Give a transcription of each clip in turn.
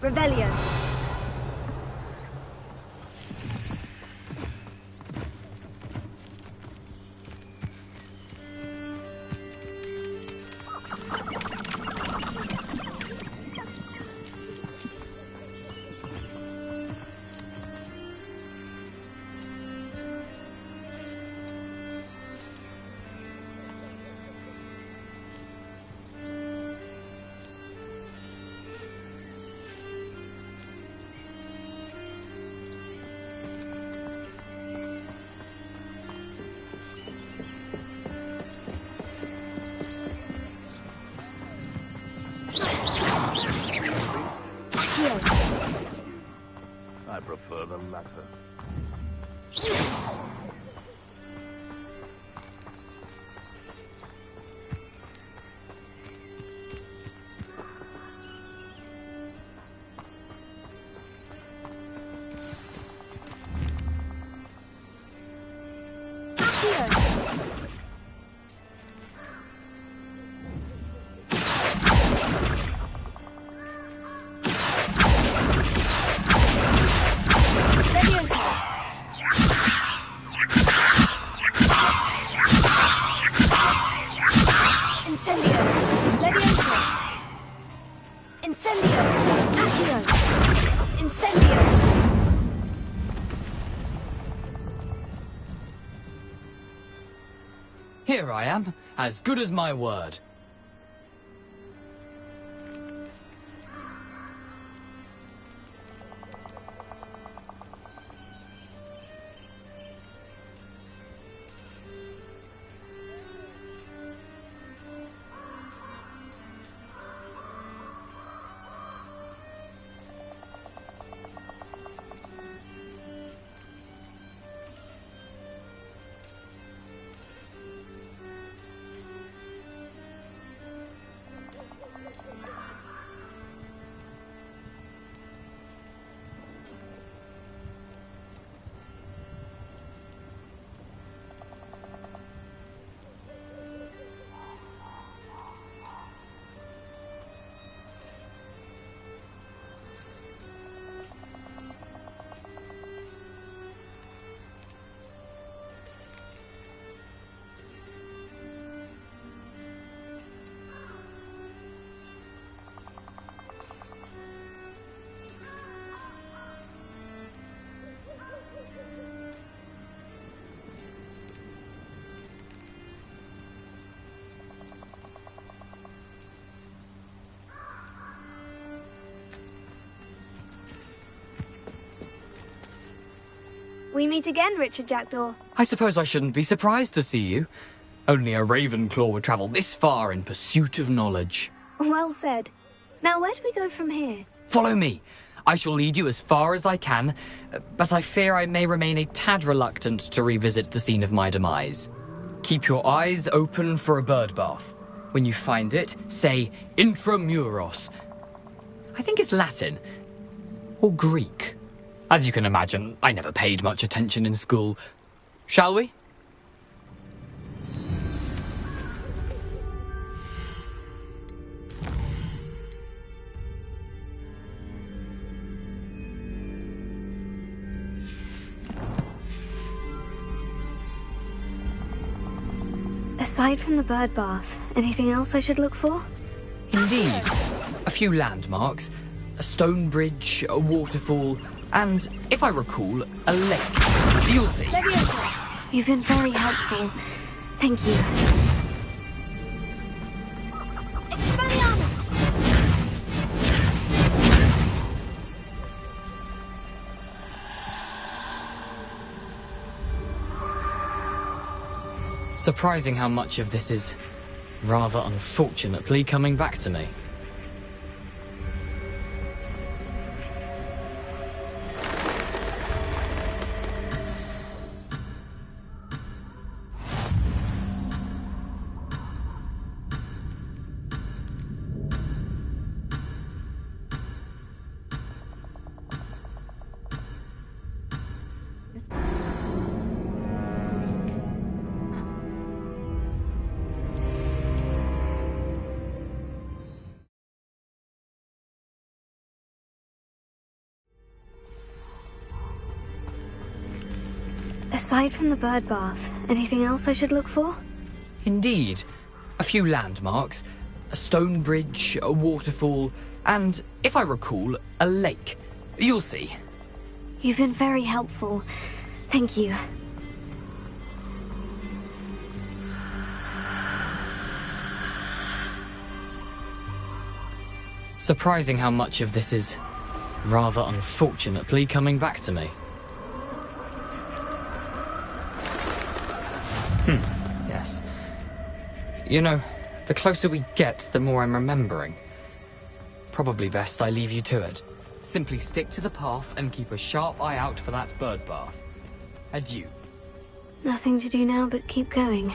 Revelio. I prefer the latter. Here I am, as good as my word. We meet again, Richard Jackdaw. I suppose I shouldn't be surprised to see you. Only a Ravenclaw would travel this far in pursuit of knowledge. Well said. Now, where do we go from here? Follow me. I shall lead you as far as I can, but I fear I may remain a tad reluctant to revisit the scene of my demise. Keep your eyes open for a bird bath. When you find it, say Intramuros. I think it's Latin. Or Greek. As you can imagine, I never paid much attention in school. Shall we? Aside from the bird bath, anything else I should look for? Indeed. A few landmarks, a stone bridge, a waterfall, and, if I recall, a lake. You'll see. Leviosa! You've been very helpful. Thank you. Expelliarmus! Surprising how much of this is, rather unfortunately, coming back to me. Aside from the bird bath, anything else I should look for? Indeed. A few landmarks, a stone bridge, a waterfall, and, if I recall, a lake. You'll see. You've been very helpful. Thank you. Surprising how much of this is, rather unfortunately, coming back to me. Yes. You know, the closer we get, the more I'm remembering. Probably best I leave you to it. Simply stick to the path and keep a sharp eye out for that bird bath. Adieu. Nothing to do now but keep going.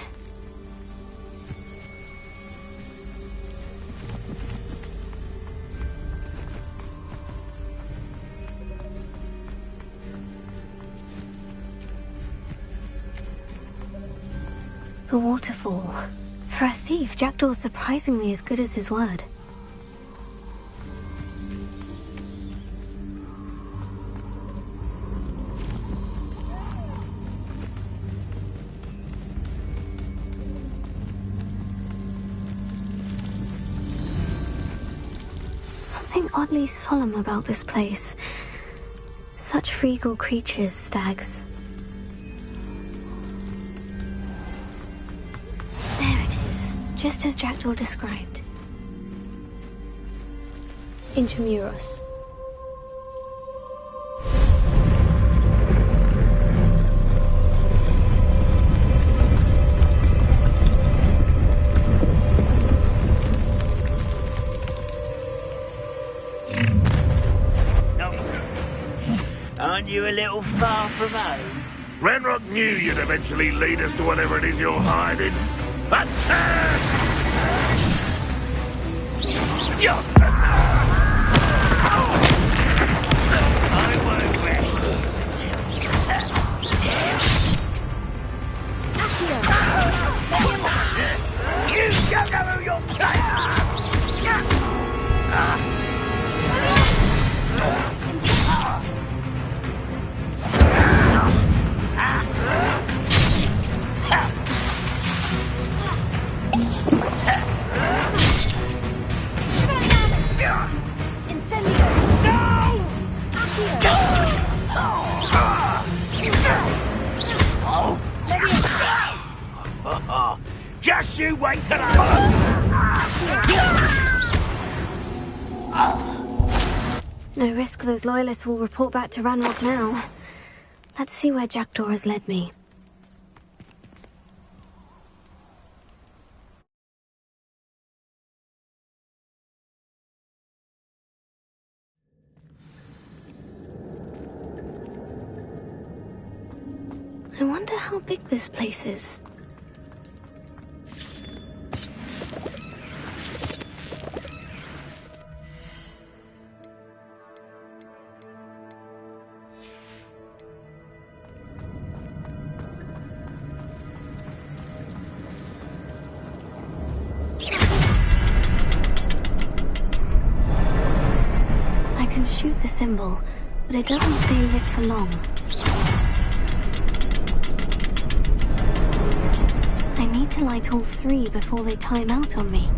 The waterfall. For a thief, Jackdaw's surprisingly as good as his word. Something oddly solemn about this place. Such regal creatures, stags. Just as Jackdaw described. Intramuros. Aren't you a little far from home? Ranrock knew you'd eventually lead us to whatever it is you're hiding. Attack! I won't rest until... You don't know who you're playing! Just you wait till No risk those loyalists will report back to Ranrock now. Let's see where Jackdaw has led me. I wonder how big this place is. I can shoot the symbol, but it doesn't stay lit for long. I need to light all three before they time out on me.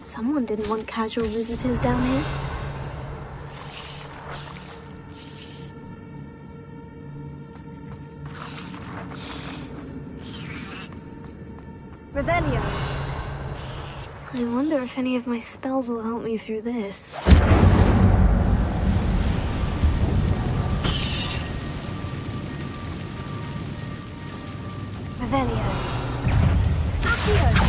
Someone didn't want casual visitors down here. Revelio. I wonder if any of my spells will help me through this. Revelio. Accio.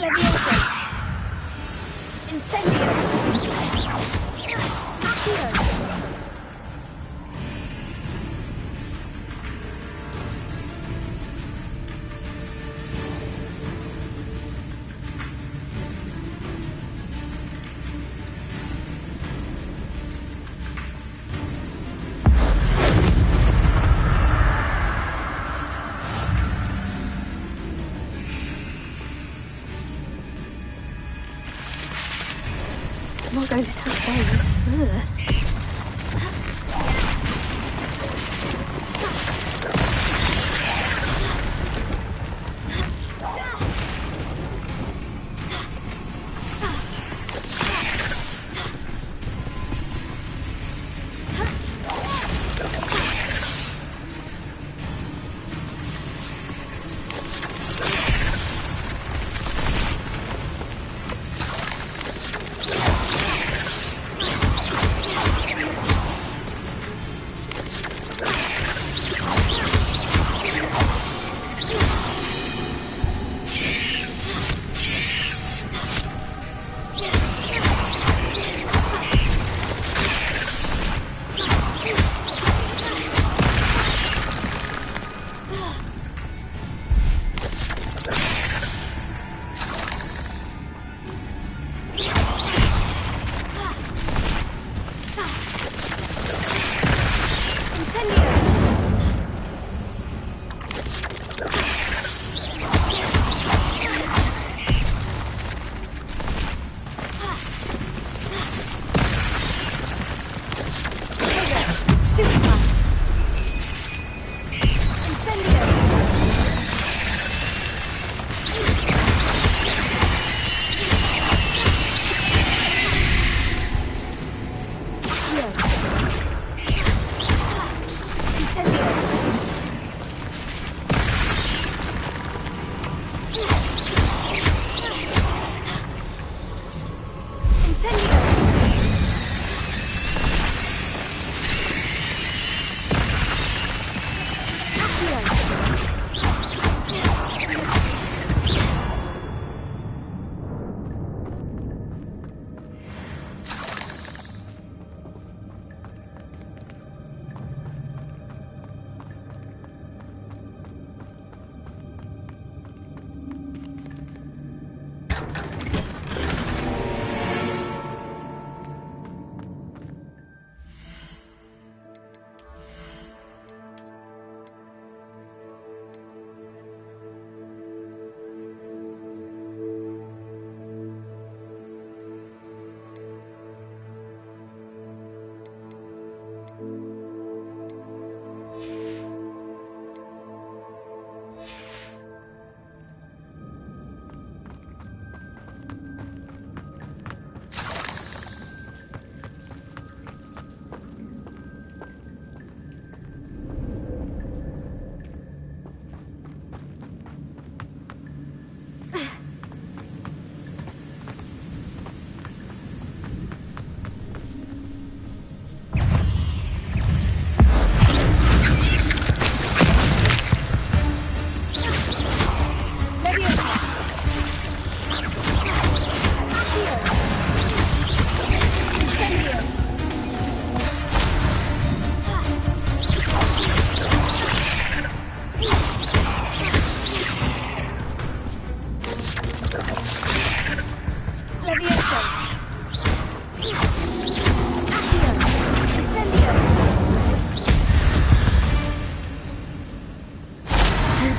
Leviosa! Incendio! Accio! I'm not going to touch those. Ugh.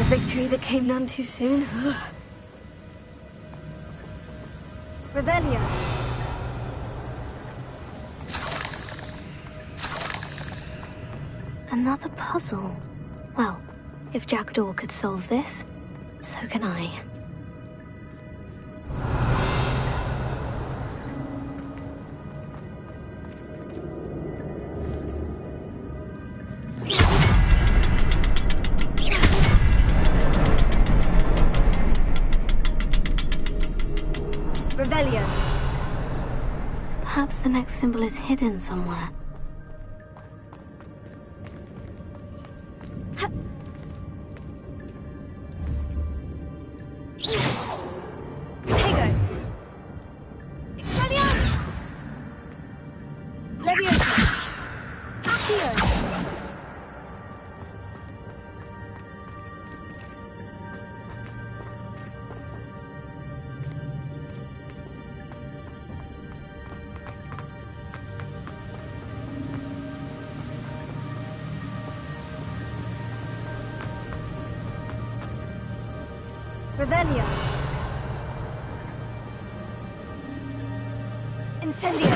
Victory that came none too soon. Revelio. Another puzzle. Well, if Jackdaw could solve this, so can I. next symbol is hidden somewhere. Tego! Expelliarmus! Leviosa! Accio! Revelio. Incendio.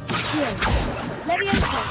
Accio. Leviosa.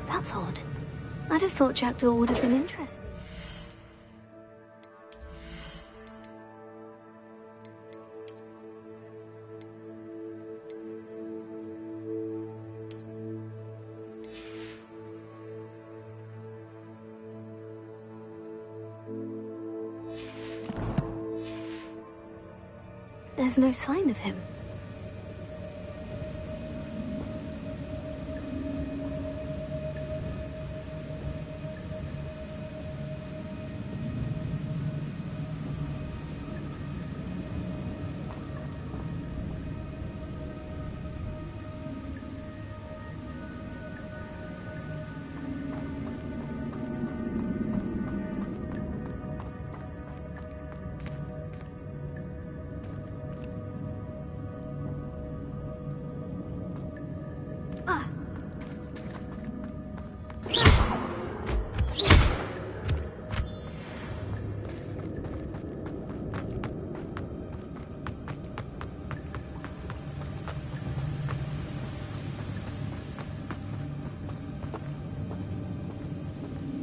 That's odd. I'd have thought Jackdaw would have been interested. There's no sign of him.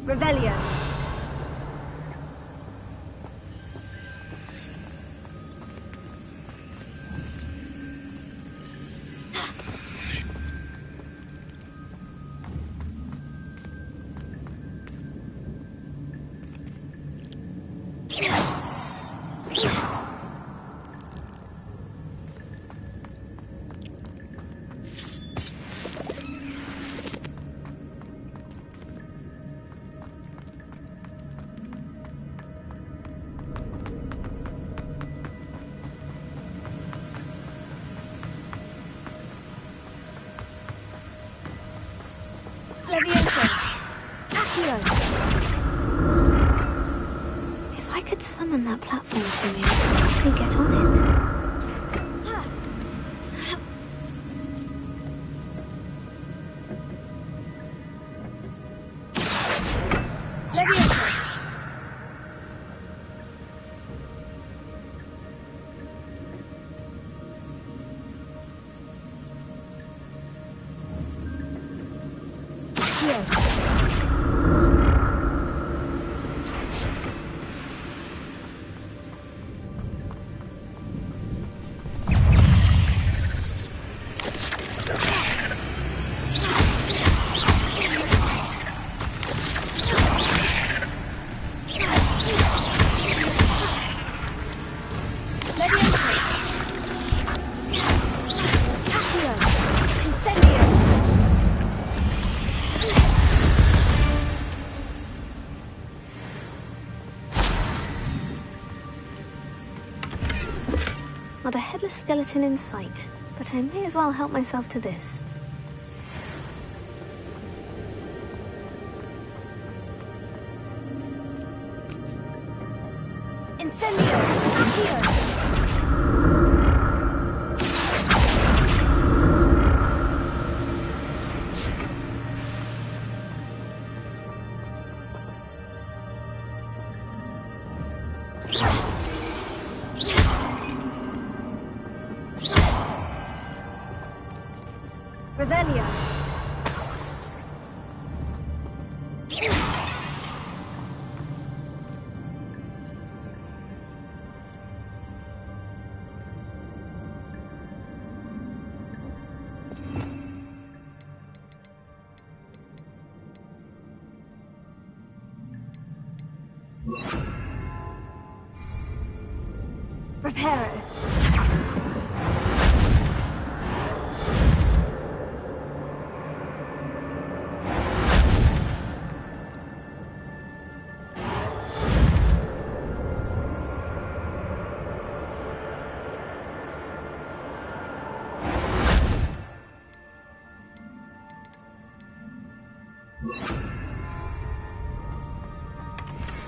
Revelio. Leviosa. Accio. If I could summon that platform to me, I could quickly get on it. Leviosa. Accio. Not a headless skeleton in sight, but I may as well help myself to this. Incendio! Accio! Revelio. Reparo.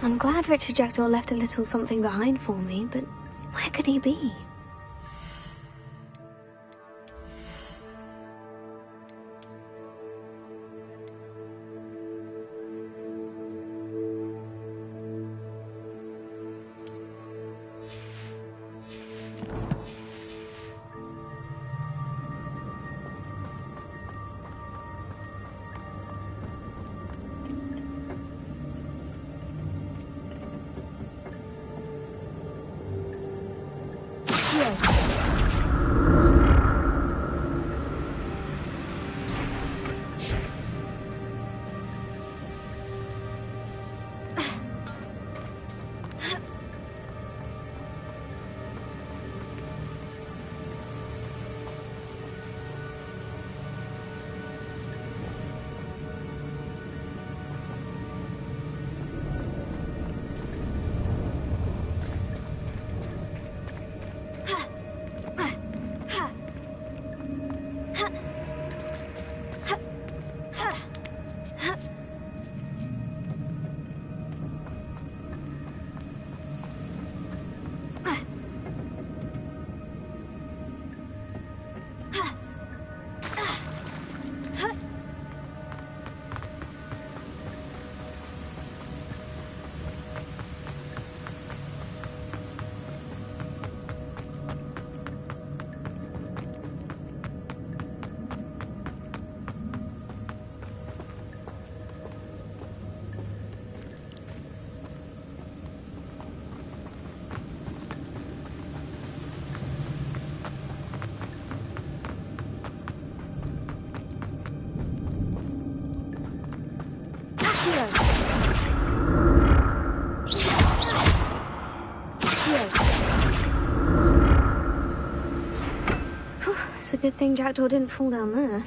I'm glad Richard Jackdaw left a little something behind for me, but where could he be? It's a good thing Jackdaw didn't fall down there.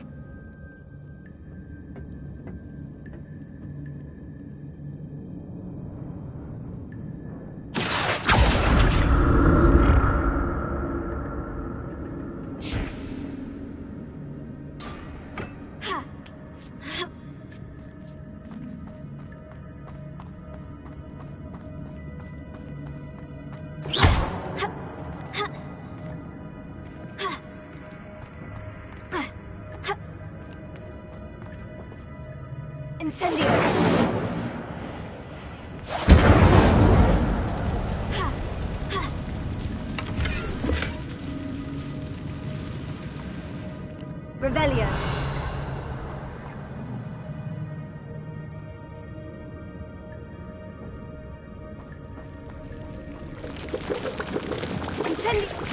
Incendio! Revelio. Incendio!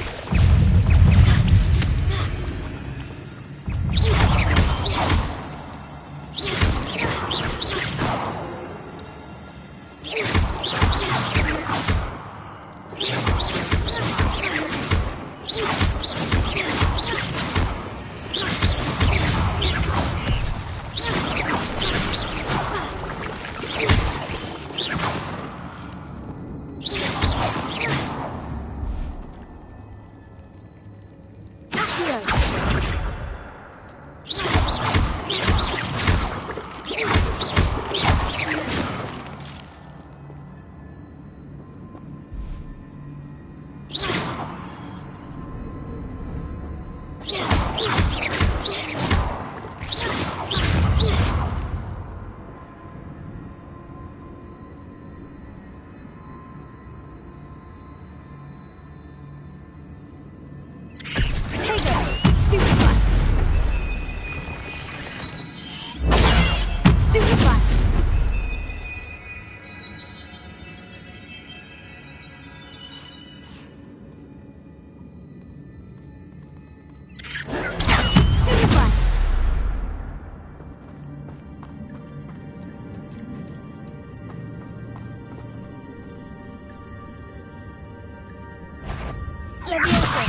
Leviosa!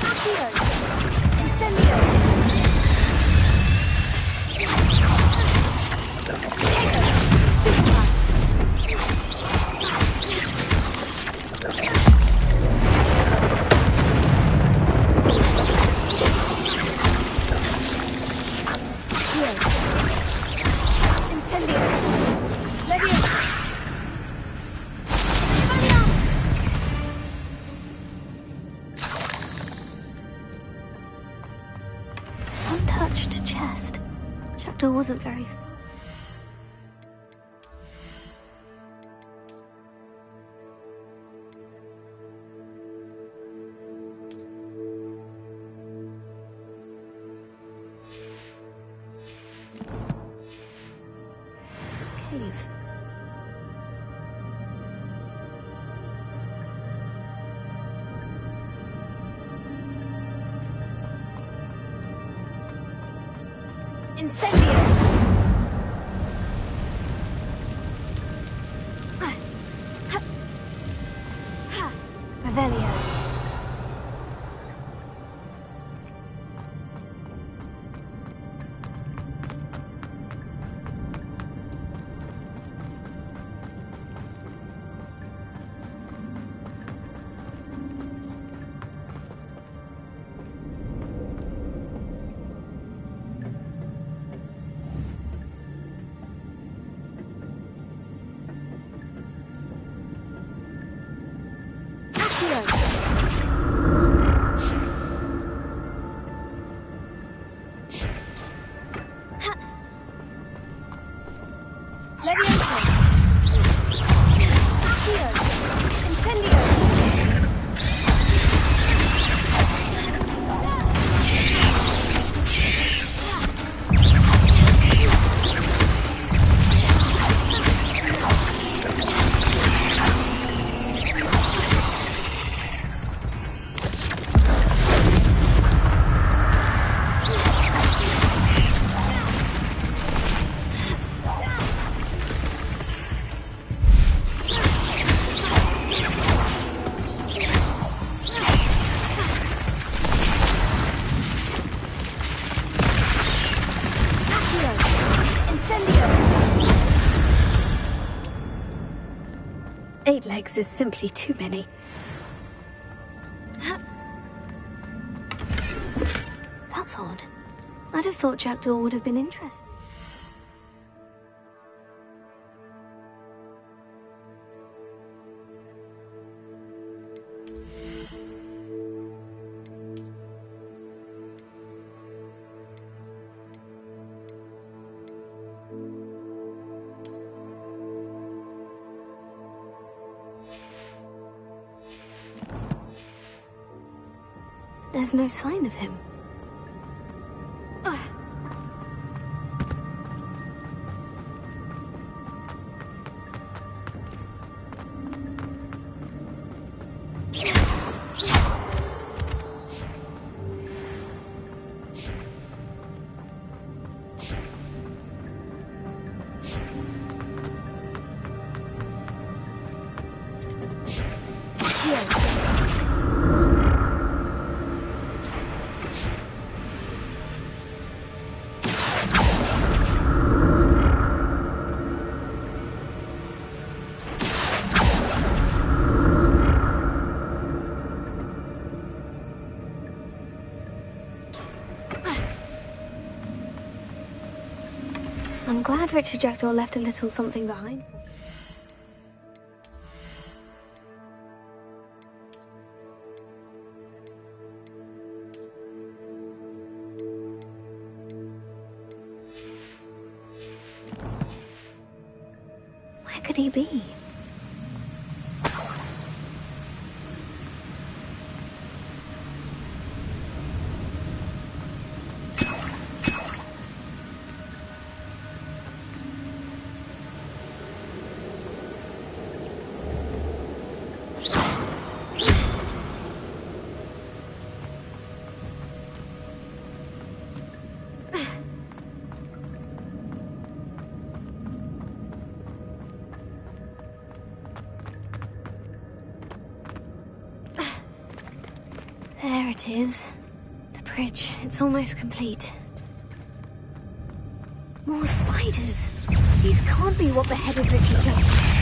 Accio! Incendio! Stupefy! Incendio! Leviosa! Untouched chest. Jackdaw wasn't very This cave. Incendio! Revelio. Leviosa! Accio! Incendio! Incendio! 8 legs is simply too many. That's odd. I'd have thought Jackdaw would have been interested. There's no sign of him. I'm glad Richard Jackdaw left a little something behind for me. Where could he be? There it is. The bridge. It's almost complete. More spiders. These can't be what beheaded Richard Jones.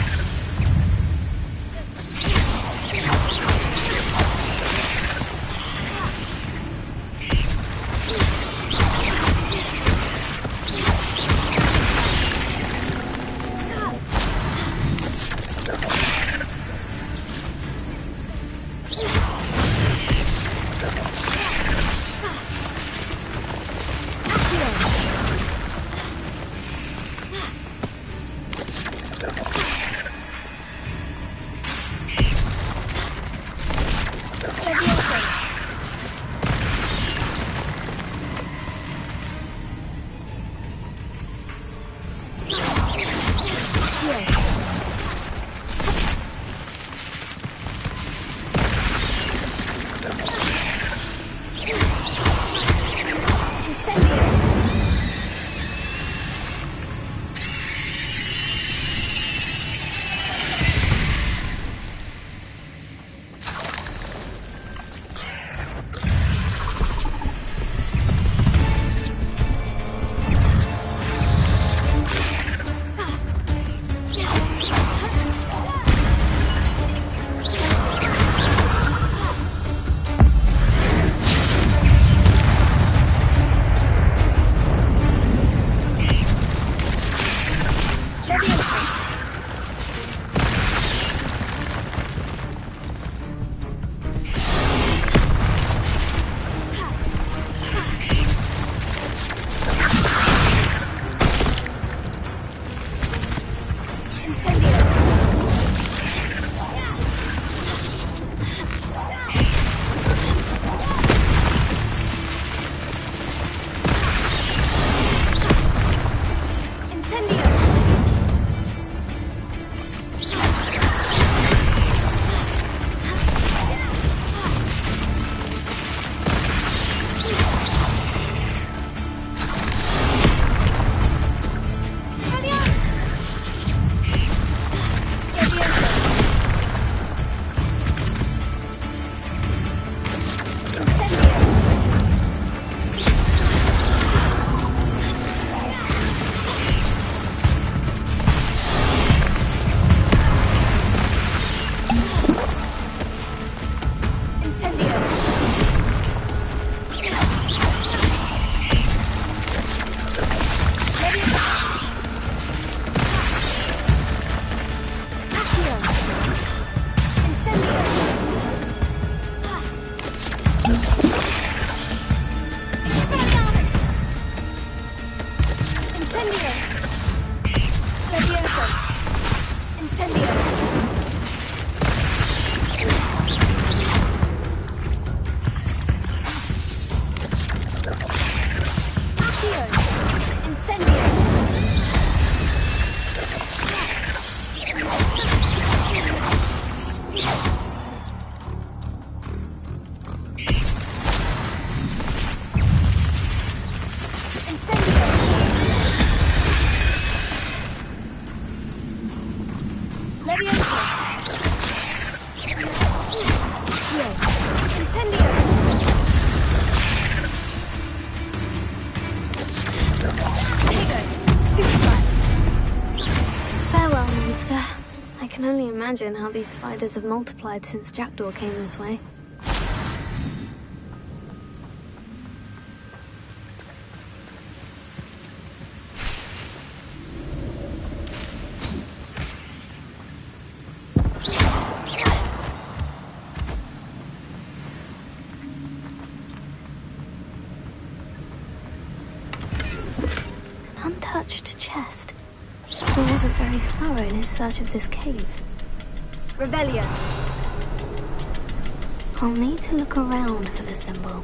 I can only imagine how these spiders have multiplied since Jackdaw came this way. An untouched chest. He wasn't very thorough in his search of this cave. Revelio. I'll need to look around for the symbol.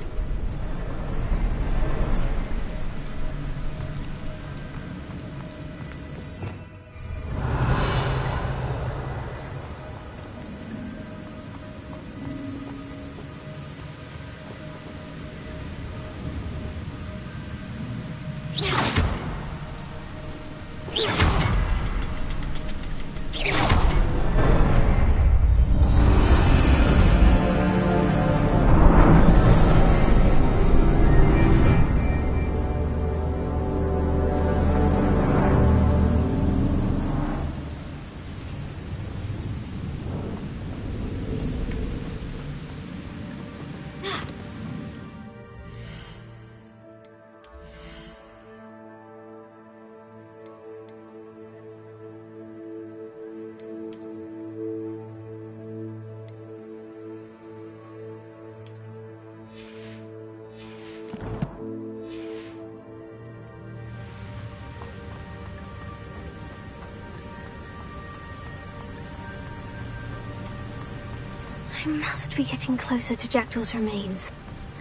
I must be getting closer to Jackdaw's remains.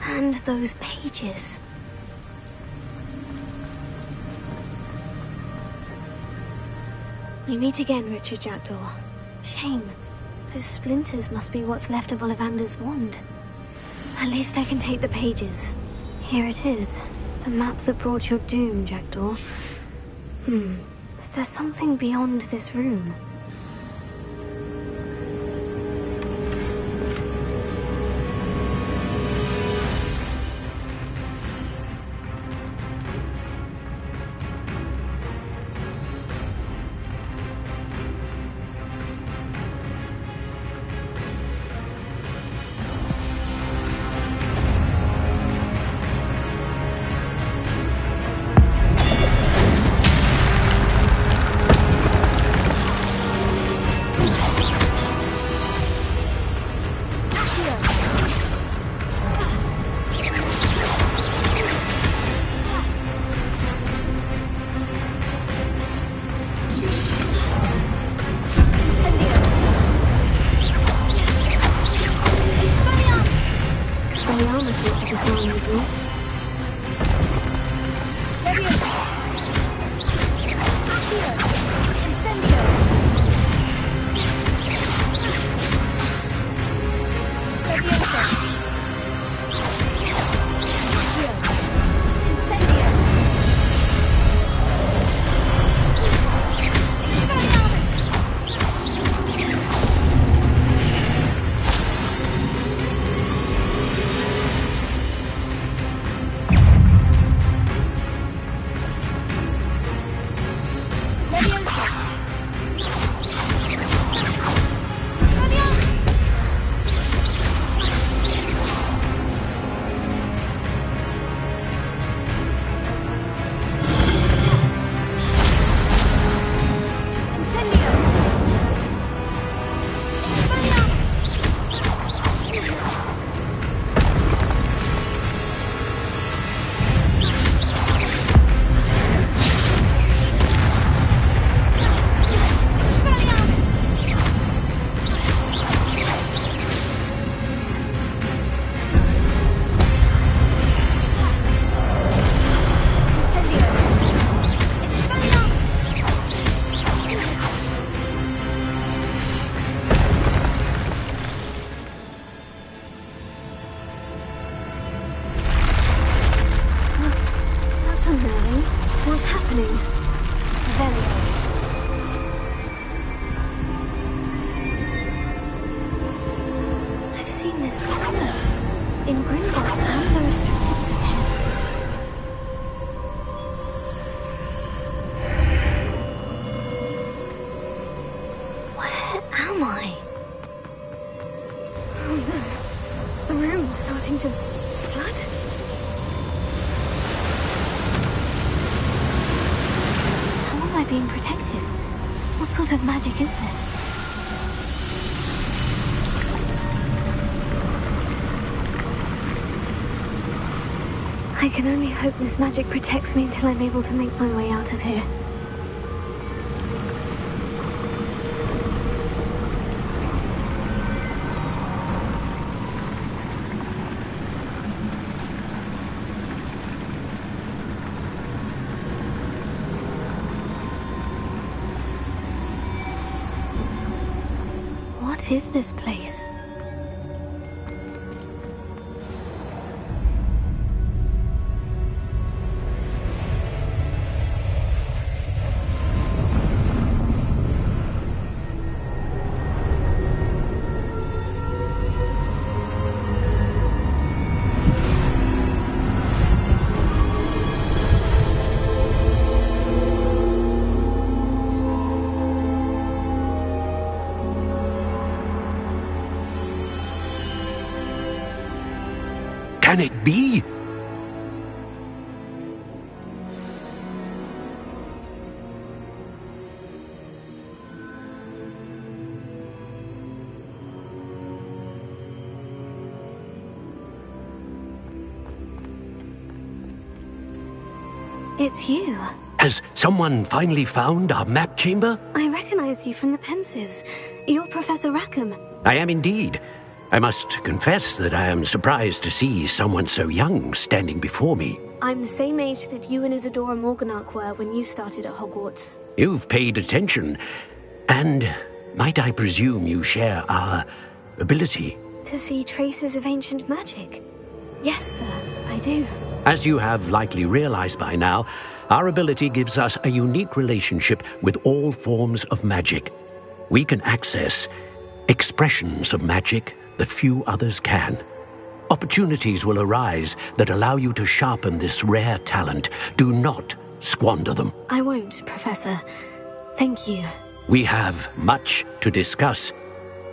And those pages. We meet again, Richard Jackdaw. Shame. Those splinters must be what's left of Ollivander's wand. At least I can take the pages. Here it is. The map that brought your doom, Jackdaw. Is there something beyond this room? What's happening? Revelio. I've seen this before. In Gringotts and the restricted section. Where am I? Oh no. The room's starting to flood. How am I being protected? What sort of magic is this? I can only hope this magic protects me until I'm able to make my way out of here. What is this place? Can it be? It's you. Has someone finally found our map chamber? I recognize you from the Pensives. You're Professor Rackham. I am indeed. I must confess that I am surprised to see someone so young standing before me. I'm the same age that you and Isadora Morganach were when you started at Hogwarts. You've paid attention, and might I presume you share our ability? To see traces of ancient magic? Yes, sir, I do. As you have likely realized by now, our ability gives us a unique relationship with all forms of magic. We can access expressions of magic that few others can. Opportunities will arise that allow you to sharpen this rare talent. Do not squander them. I won't, Professor. Thank you. We have much to discuss.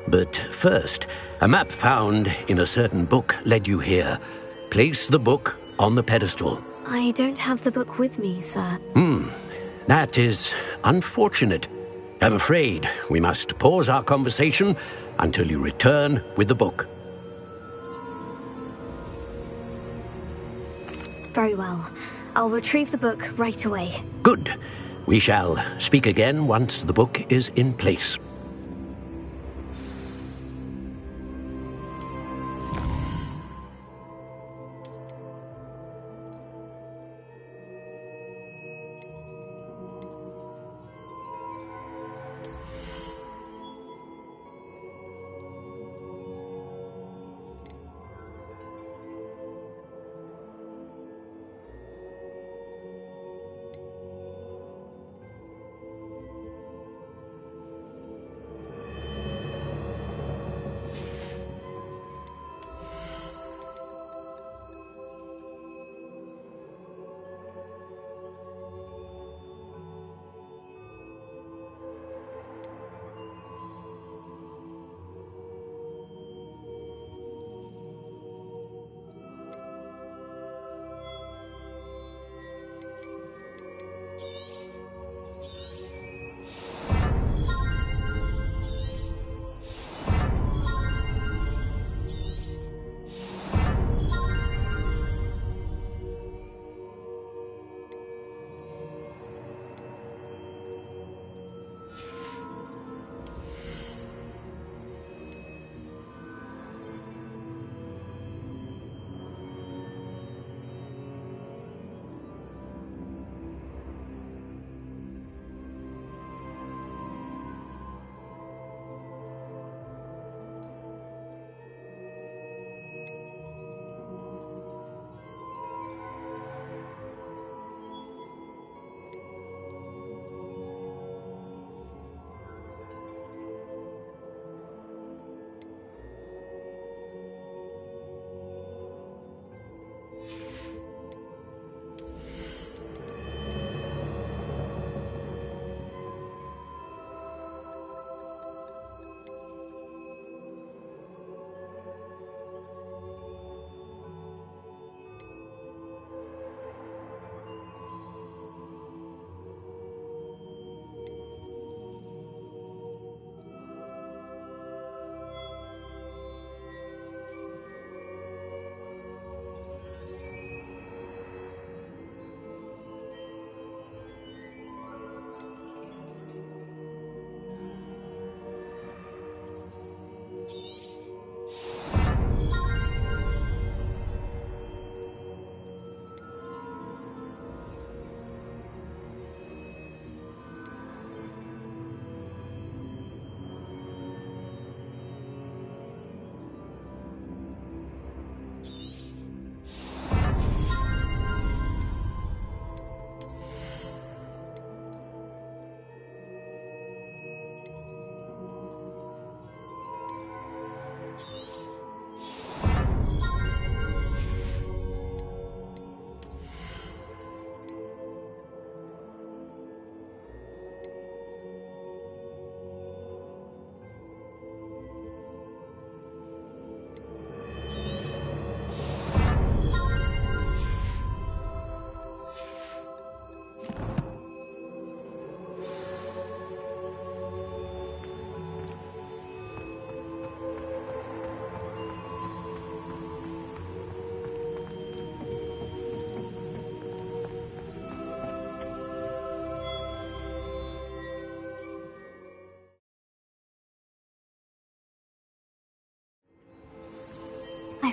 But first, a map found in a certain book led you here. Place the book on the pedestal. I don't have the book with me, sir. That is unfortunate. I'm afraid we must pause our conversation until you return with the book. Very well. I'll retrieve the book right away. Good. We shall speak again once the book is in place.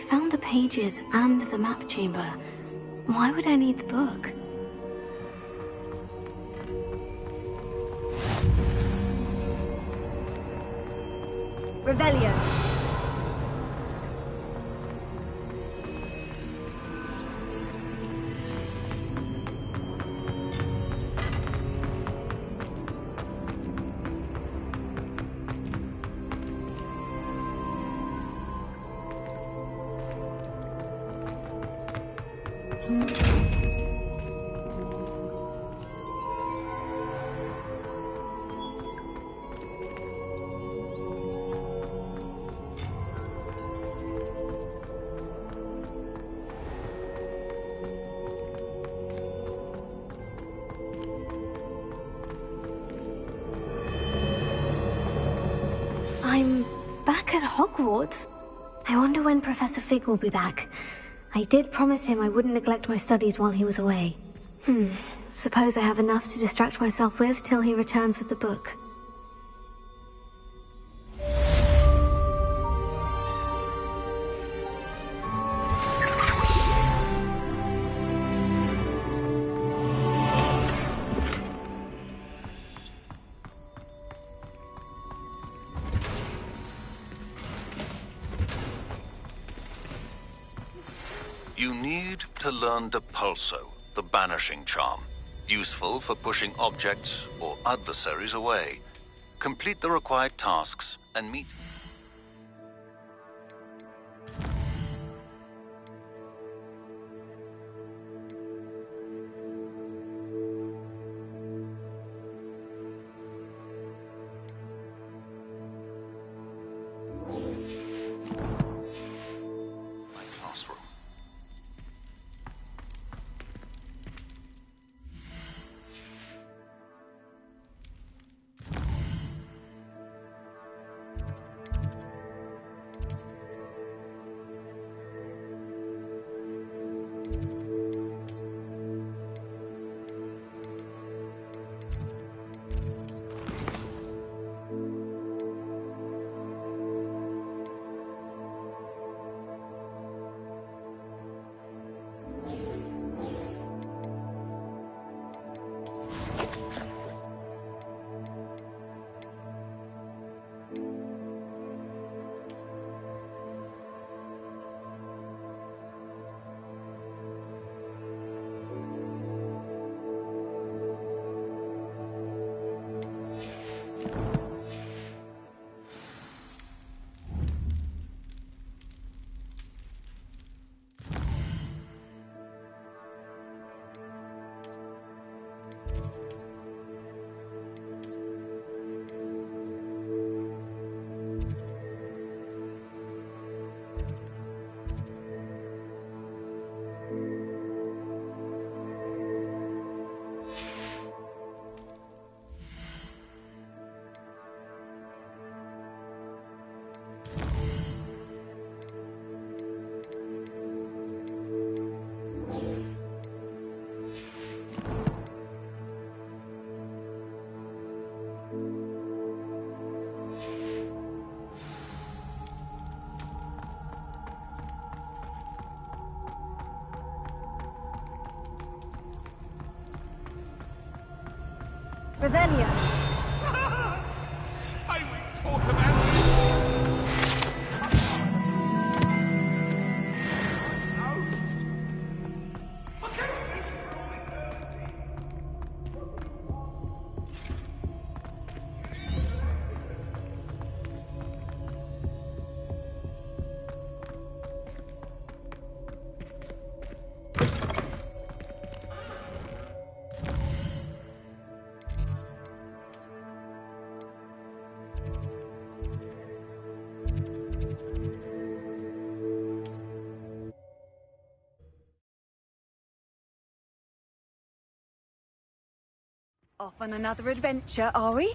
found the pages and the map chamber. Why would I need the book? Revelio. I'm back at Hogwarts. I wonder when Professor Fig will be back. I did promise him I wouldn't neglect my studies while he was away. Suppose I have enough to distract myself with till he returns with the book. You need to learn Depulso, the Banishing Charm. Useful for pushing objects or adversaries away. Complete the required tasks and meet... my classroom. Revelio. I will talk about Off on another adventure, are we?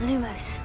Lumos.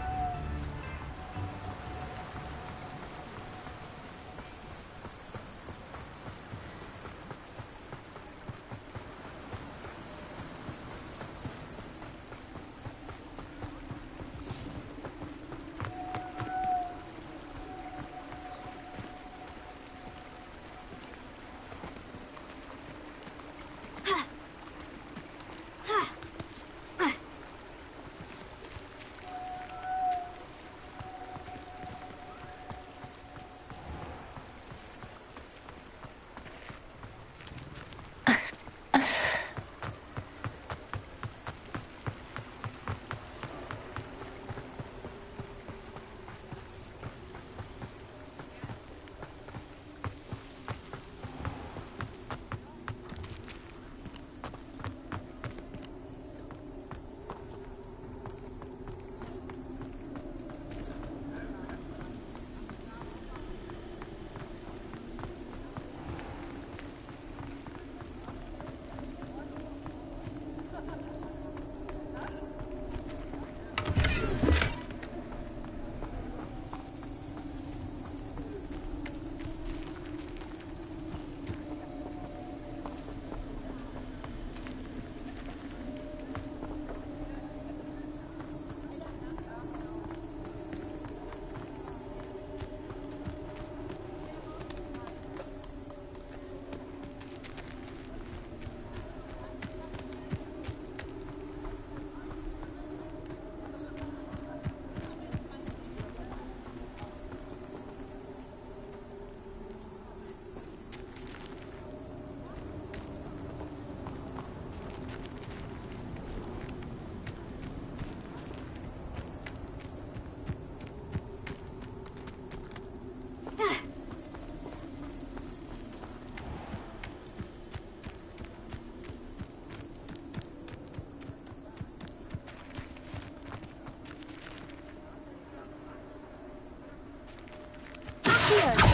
Accio.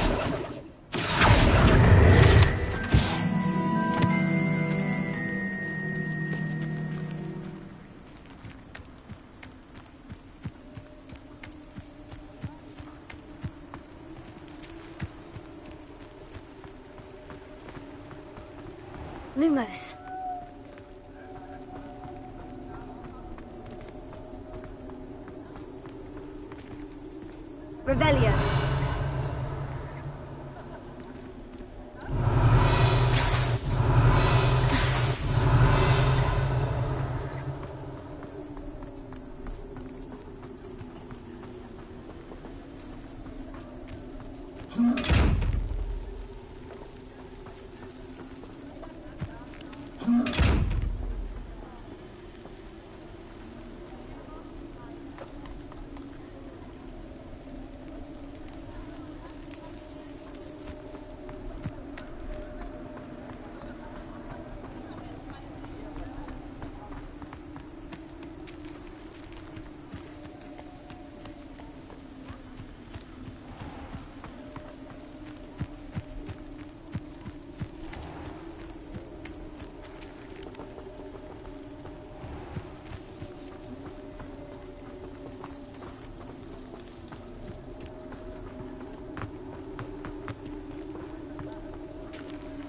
Lumos. Revelio.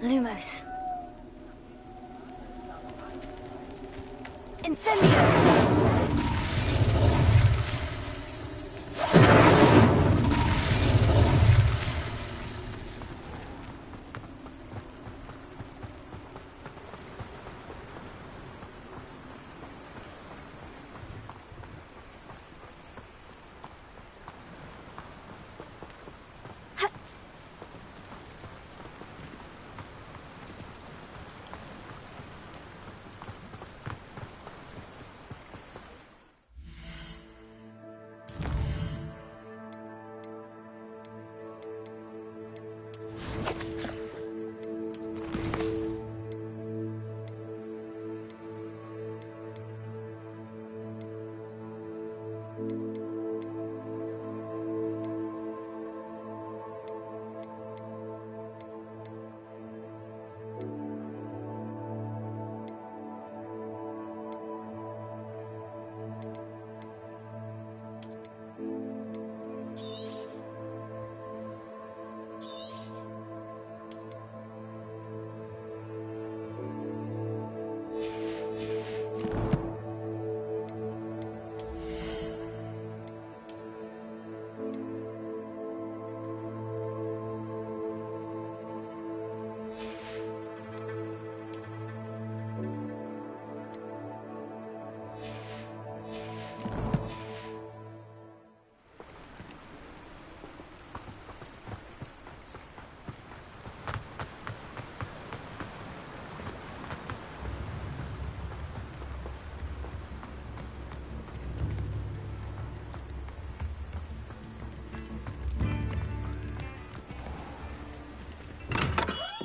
Lumos. Incendio.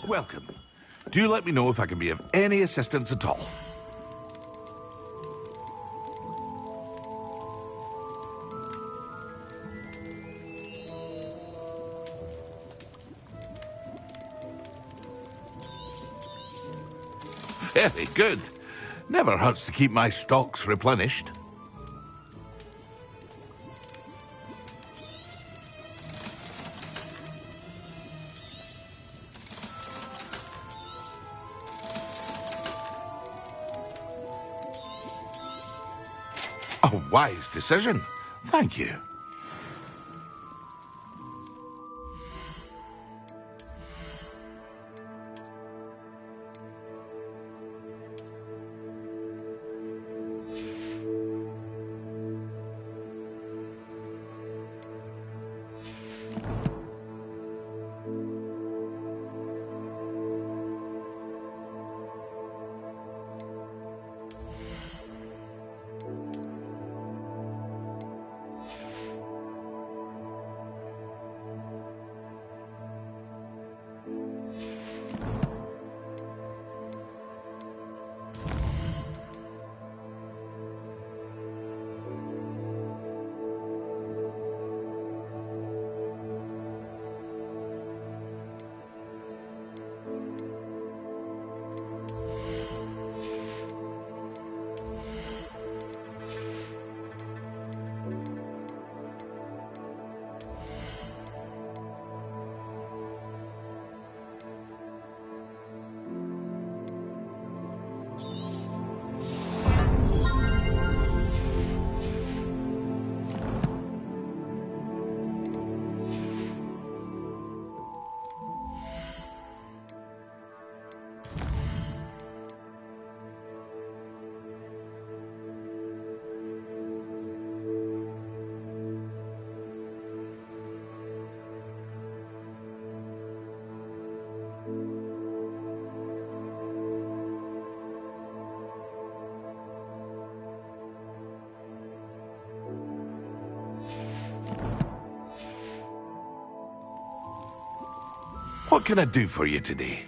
Welcome. Do let me know if I can be of any assistance at all. Very good. Never hurts to keep my stocks replenished. A wise decision. Thank you. What can I do for you today?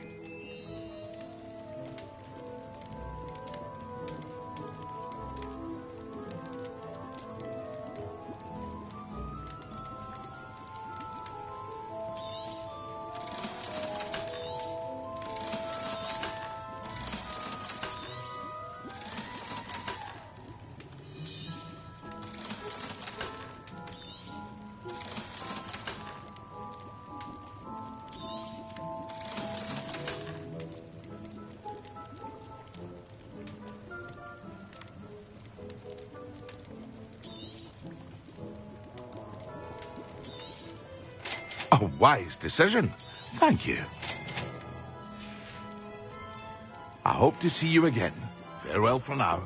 A wise decision. Thank you. I hope to see you again. Farewell for now.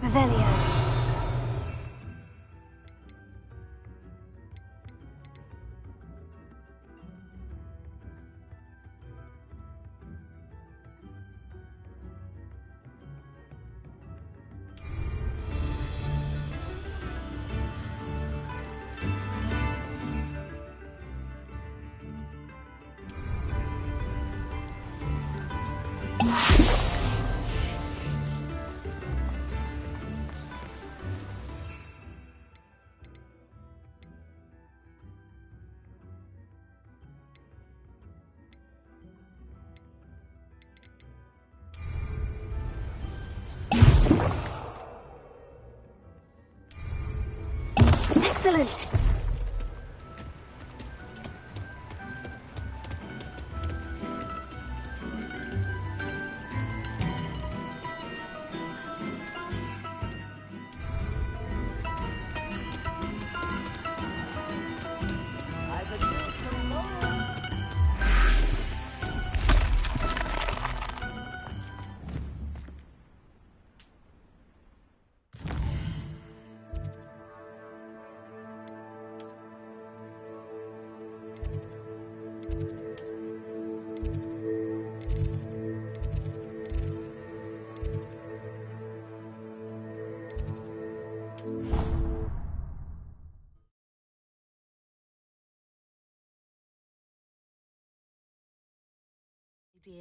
Revelio. Excellent!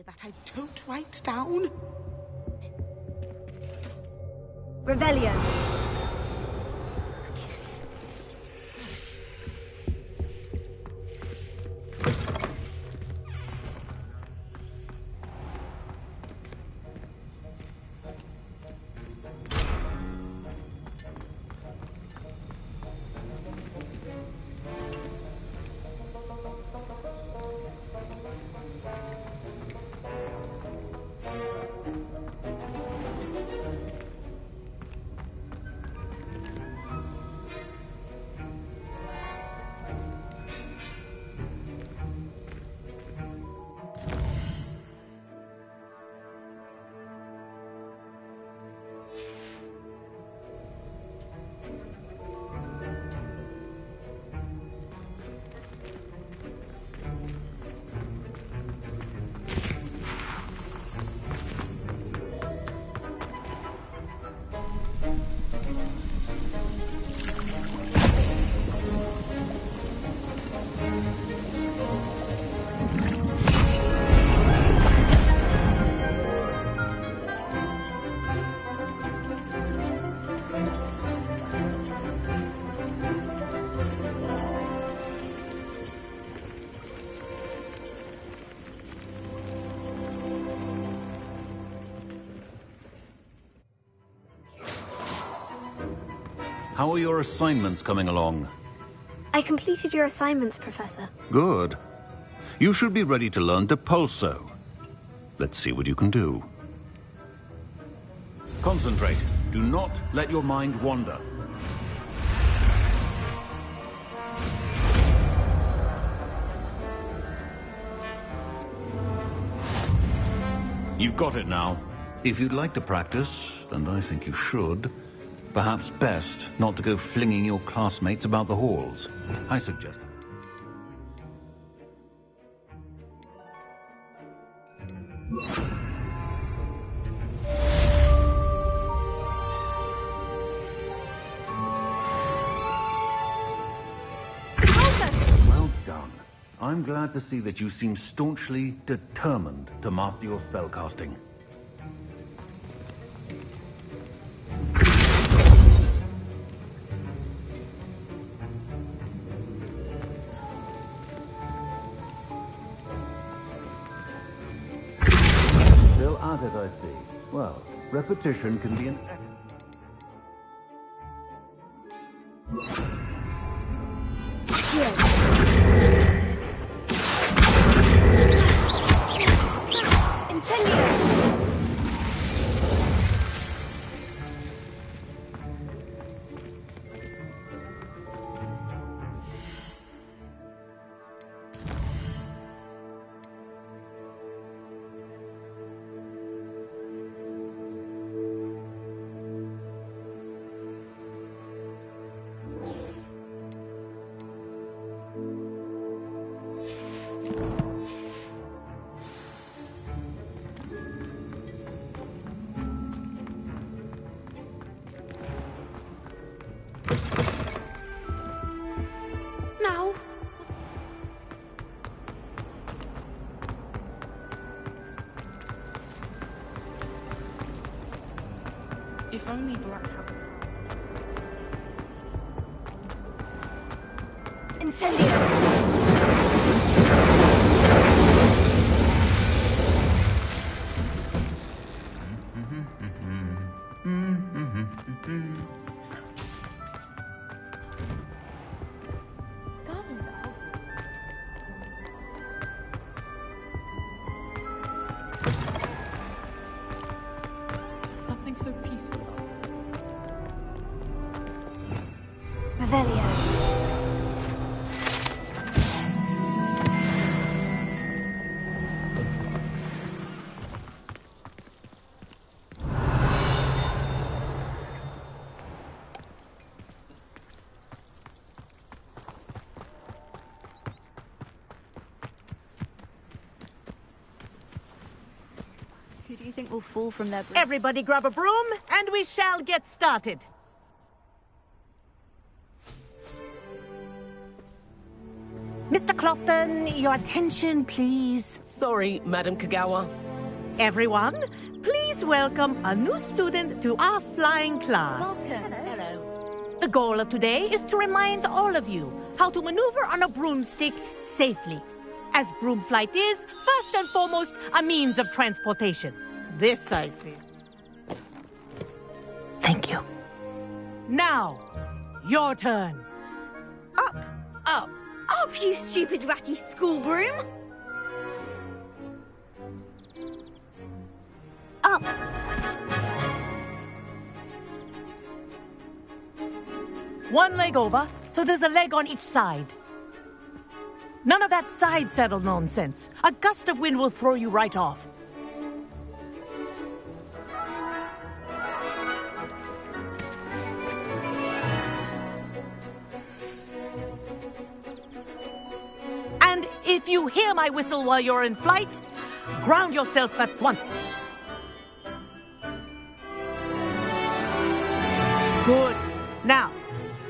That I don't write down. Revelio. How are your assignments coming along? I completed your assignments, Professor. Good. You should be ready to learn Depulso. Let's see what you can do. Concentrate. Do not let your mind wander. You've got it now. If you'd like to practice, and I think you should, perhaps best not to go flinging your classmates about the halls. I suggest. Well done. I'm glad to see that you seem staunchly determined to master your spellcasting. Still at it, I see. Well, repetition can be an Now. If only Black had... Something so peaceful. Revelio. Who do you think will fall from their bridge? Everybody grab a broom, and we shall get started. Mr. Clopton, your attention, please. Sorry, Madam Kagawa. Everyone, please welcome a new student to our flying class. Welcome. Hello. The goal of today is to remind all of you how to maneuver on a broomstick safely, as broom flight is, first and foremost, a means of transportation. This I feel. Thank you. Now, your turn. Up! Up! Up, you stupid ratty school broom! Up! One leg over, so there's a leg on each side. None of that side saddle nonsense. A gust of wind will throw you right off. And if you hear my whistle while you're in flight, ground yourself at once. Good. Now,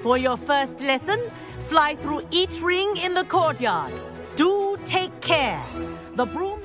for your first lesson, fly through each ring in the courtyard. Do take care. The broom...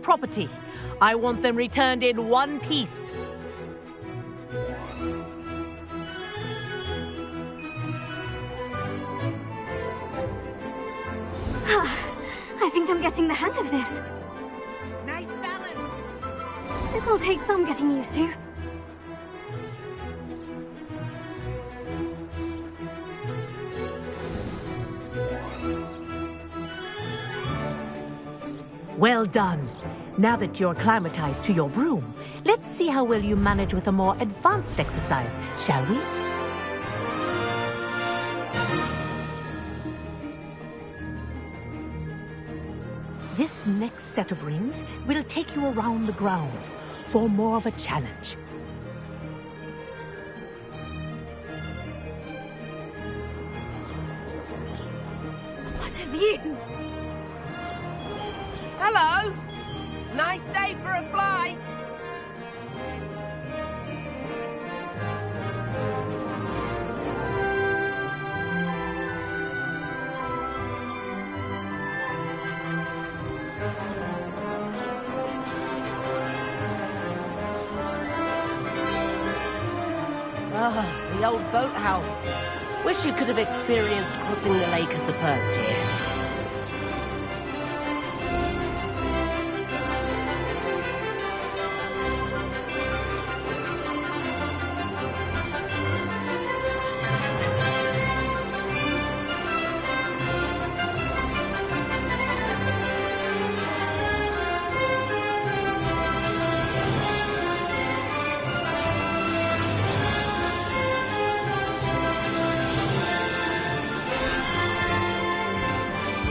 property. I want them returned in one piece. I think I'm getting the hang of this. Nice balance. This'll take some getting used to. Well done. Now that you're acclimatized to your broom, let's see how well you manage with a more advanced exercise, shall we? This next set of rings will take you around the grounds for more of a challenge. What a view! Hello! Nice day for a flight! Ah, the old boathouse. Wish you could have experienced crossing the lake as a first year.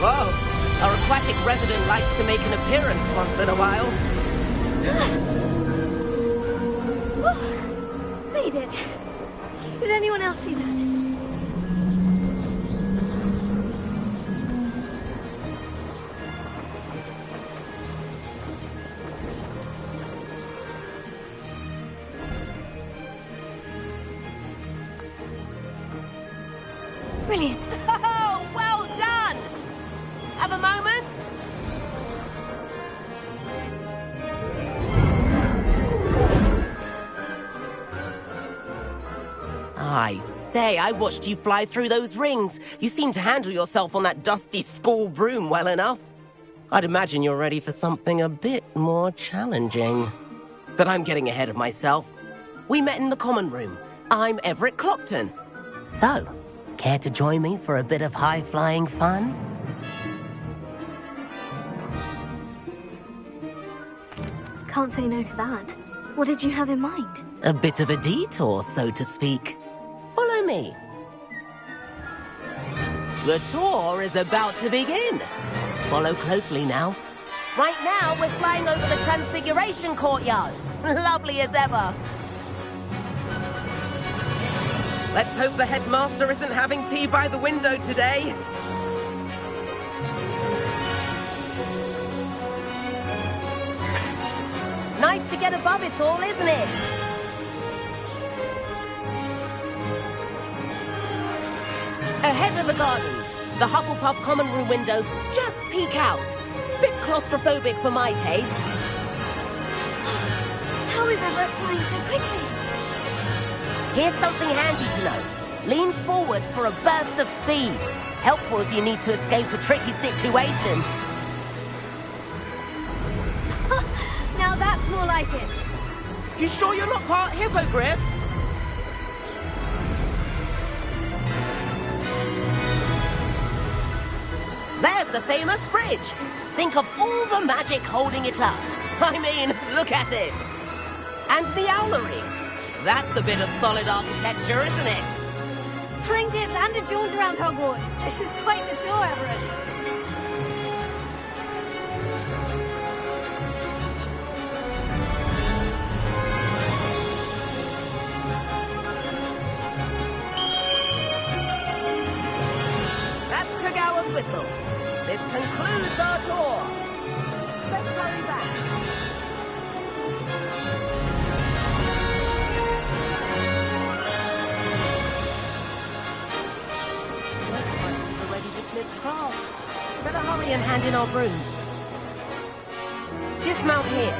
Whoa, our aquatic resident likes to make an appearance once in a while. Made it. Did anyone else see that? Brilliant. Oh, well done! Have a moment? I say, I watched you fly through those rings. You seem to handle yourself on that dusty school broom well enough. I'd imagine you're ready for something a bit more challenging. But I'm getting ahead of myself. We met in the common room. I'm Everett Clopton. So, care to join me for a bit of high-flying fun? Can't say no to that. What did you have in mind? A bit of a detour, so to speak. Follow me. The tour is about to begin. Follow closely now. Right now, we're flying over the Transfiguration Courtyard. Lovely as ever. Let's hope the headmaster isn't having tea by the window today. Nice to get above it all, isn't it? Ahead of the gardens, the Hufflepuff common room windows just peek out. Bit claustrophobic for my taste. How is Everett flying so quickly? Here's something handy to know. Lean forward for a burst of speed. Helpful if you need to escape a tricky situation. Now that's more like it. You sure you're not part hippogriff? There's the famous bridge. Think of all the magic holding it up. I mean, look at it. And the owlery. That's a bit of solid architecture, isn't it? Find it and a jaunt around Hogwarts. This is quite the tour, Everett. That's Kagawa's whistle. This concludes our tour. Let's hurry back. Better hurry and hand in our brooms. dismount here.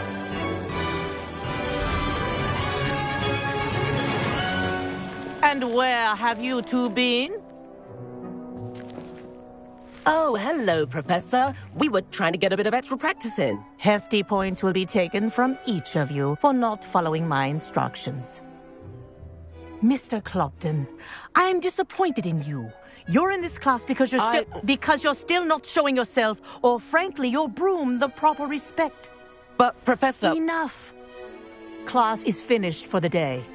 And where have you two been? Oh, hello, Professor. We were trying to get a bit of extra practice in. Hefty points will be taken from each of you for not following my instructions. Mr. Clopton, I am disappointed in you. You're in this class because you're still not showing yourself, or frankly, your broom, the proper respect. But, Professor... Enough. Class is finished for the day.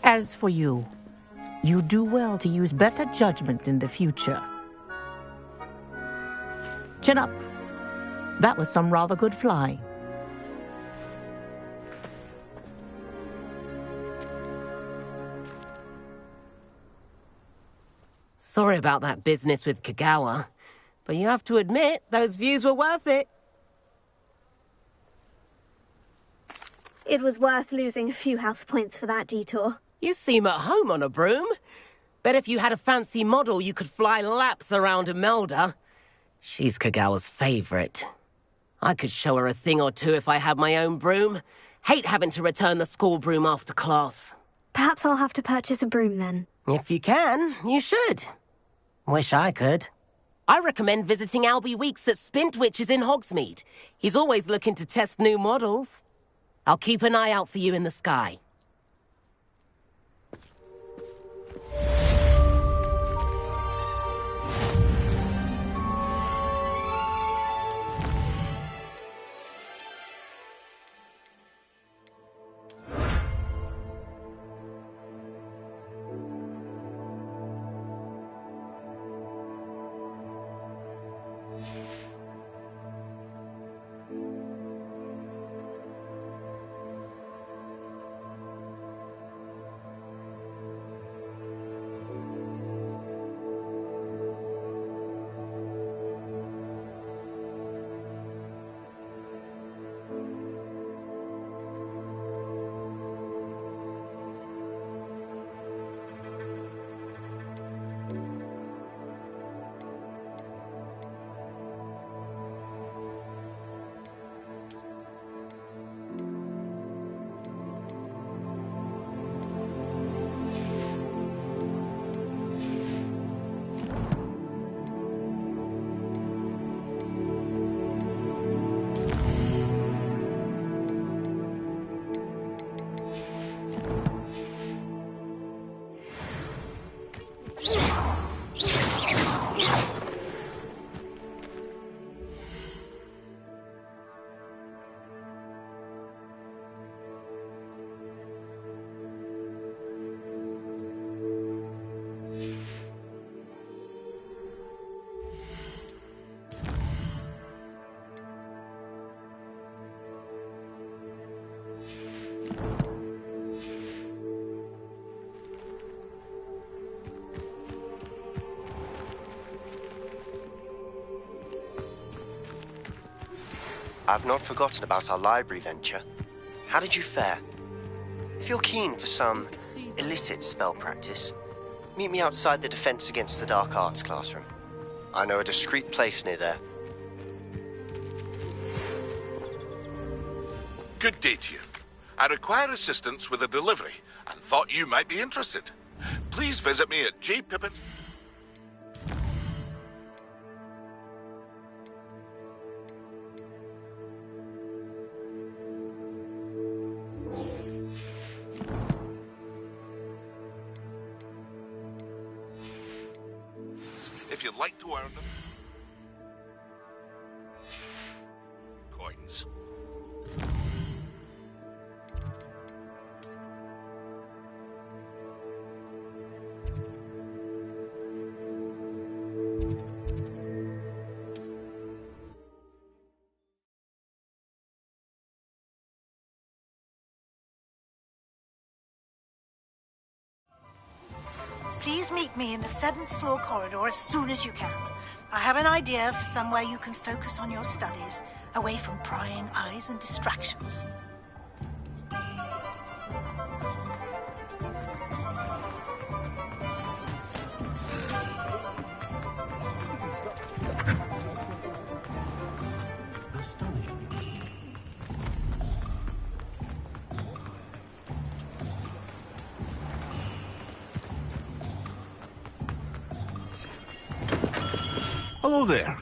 As for you, you do well to use better judgment in the future. Chin up. That was some rather good flying. Sorry about that business with Kagawa, but you have to admit, those views were worth it. It was worth losing a few house points for that detour. You seem at home on a broom. Bet if you had a fancy model, you could fly laps around Imelda. She's Kagawa's favorite. I could show her a thing or two if I had my own broom. Hate having to return the school broom after class. Perhaps I'll have to purchase a broom then. If you can, you should. Wish I could. I recommend visiting Albie Weeks at Spintwitches in Hogsmeade. He's always looking to test new models. I'll keep an eye out for you in the sky. I've not forgotten about our library venture. How did you fare? If you're keen for some illicit spell practice, meet me outside the Defense Against the Dark Arts classroom. I know a discreet place near there. Good day to you. I require assistance with a delivery and thought you might be interested. Please visit me at J. Pippin. If you'd like to earn them. Coins. Please meet me in the 7th floor corridor as soon as you can. I have an idea for somewhere you can focus on your studies, away from prying eyes and distractions. Hello there.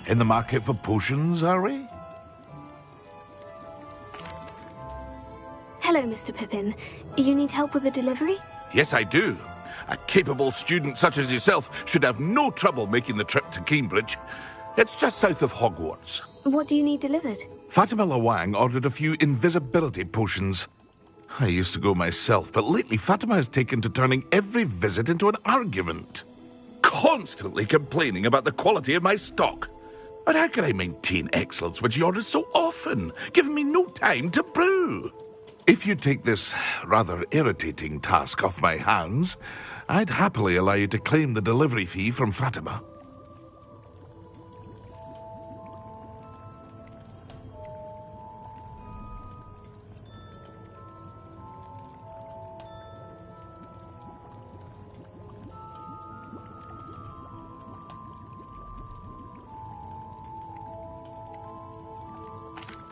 In the market for potions, are we? Hello, Mr. Pippin. You need help with the delivery? Yes, I do. A capable student such as yourself should have no trouble making the trip to Cambridge. It's just south of Hogwarts. What do you need delivered? Fatima Lawang ordered a few invisibility potions. I used to go myself, but lately Fatima has taken to turning every visit into an argument. Constantly complaining about the quality of my stock. But how can I maintain excellence when she orders so often, giving me no time to brew? If you take this rather irritating task off my hands, I'd happily allow you to claim the delivery fee from Fatima.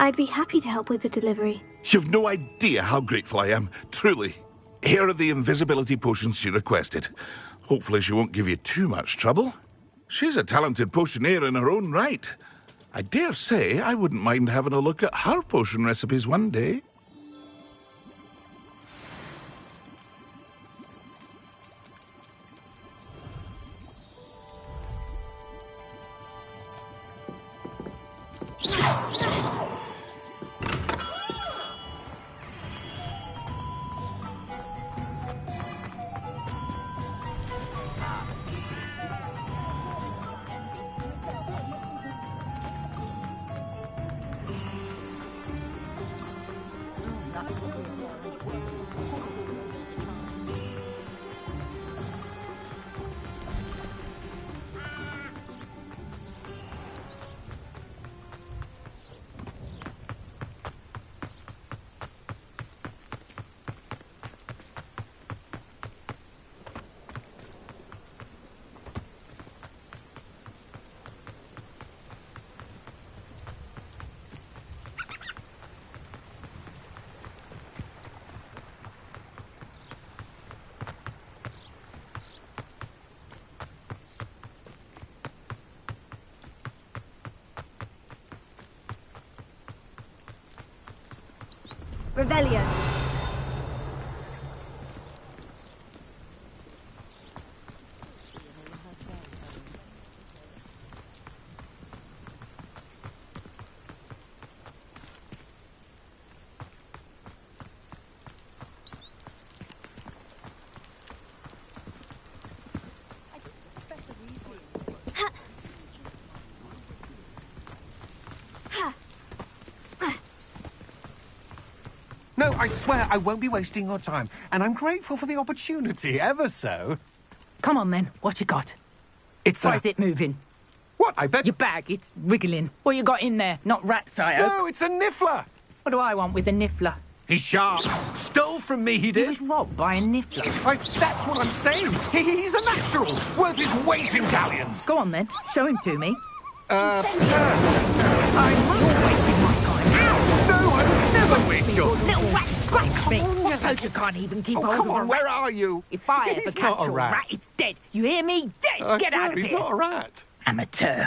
I'd be happy to help with the delivery. You've no idea how grateful I am, truly. Here are the invisibility potions she requested. Hopefully she won't give you too much trouble. She's a talented potioneer in her own right. I dare say I wouldn't mind having a look at her potion recipes one day. Revelio. No, I swear I won't be wasting your time, and I'm grateful for the opportunity, ever so. Come on, then. What you got? It's Why is it moving? What? I bet... Your bag, it's wriggling. What you got in there? Not rats, I hope. No, it's a niffler. What do I want with a niffler? He's sharp. Stole from me, he did. He was robbed by a niffler. That's what I'm saying. He's a natural, worth his weight in galleons. Go on, then. Show him to me. I'm not wasting my time. Ow! No, I would never waste your... Little rat scratch me. I suppose you can't even keep hold of come a on, rat. where are you? If I He's ever not catch a a rat. rat, it's dead. You hear me? Dead. Get out of He's here. not a rat. Amateur.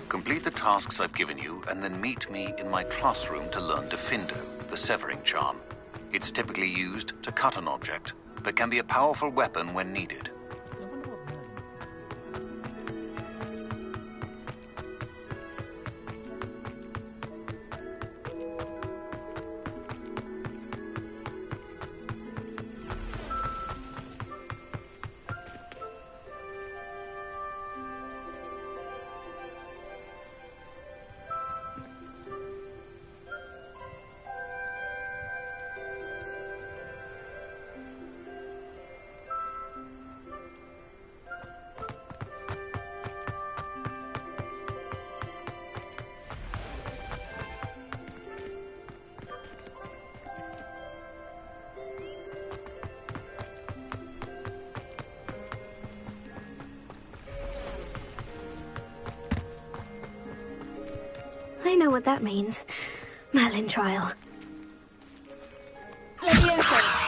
Complete the tasks I've given you, and then meet me in my classroom to learn Diffindo, the severing charm. It's typically used to cut an object, but can be a powerful weapon when needed. I know what that means. Merlin trial. Leviosa!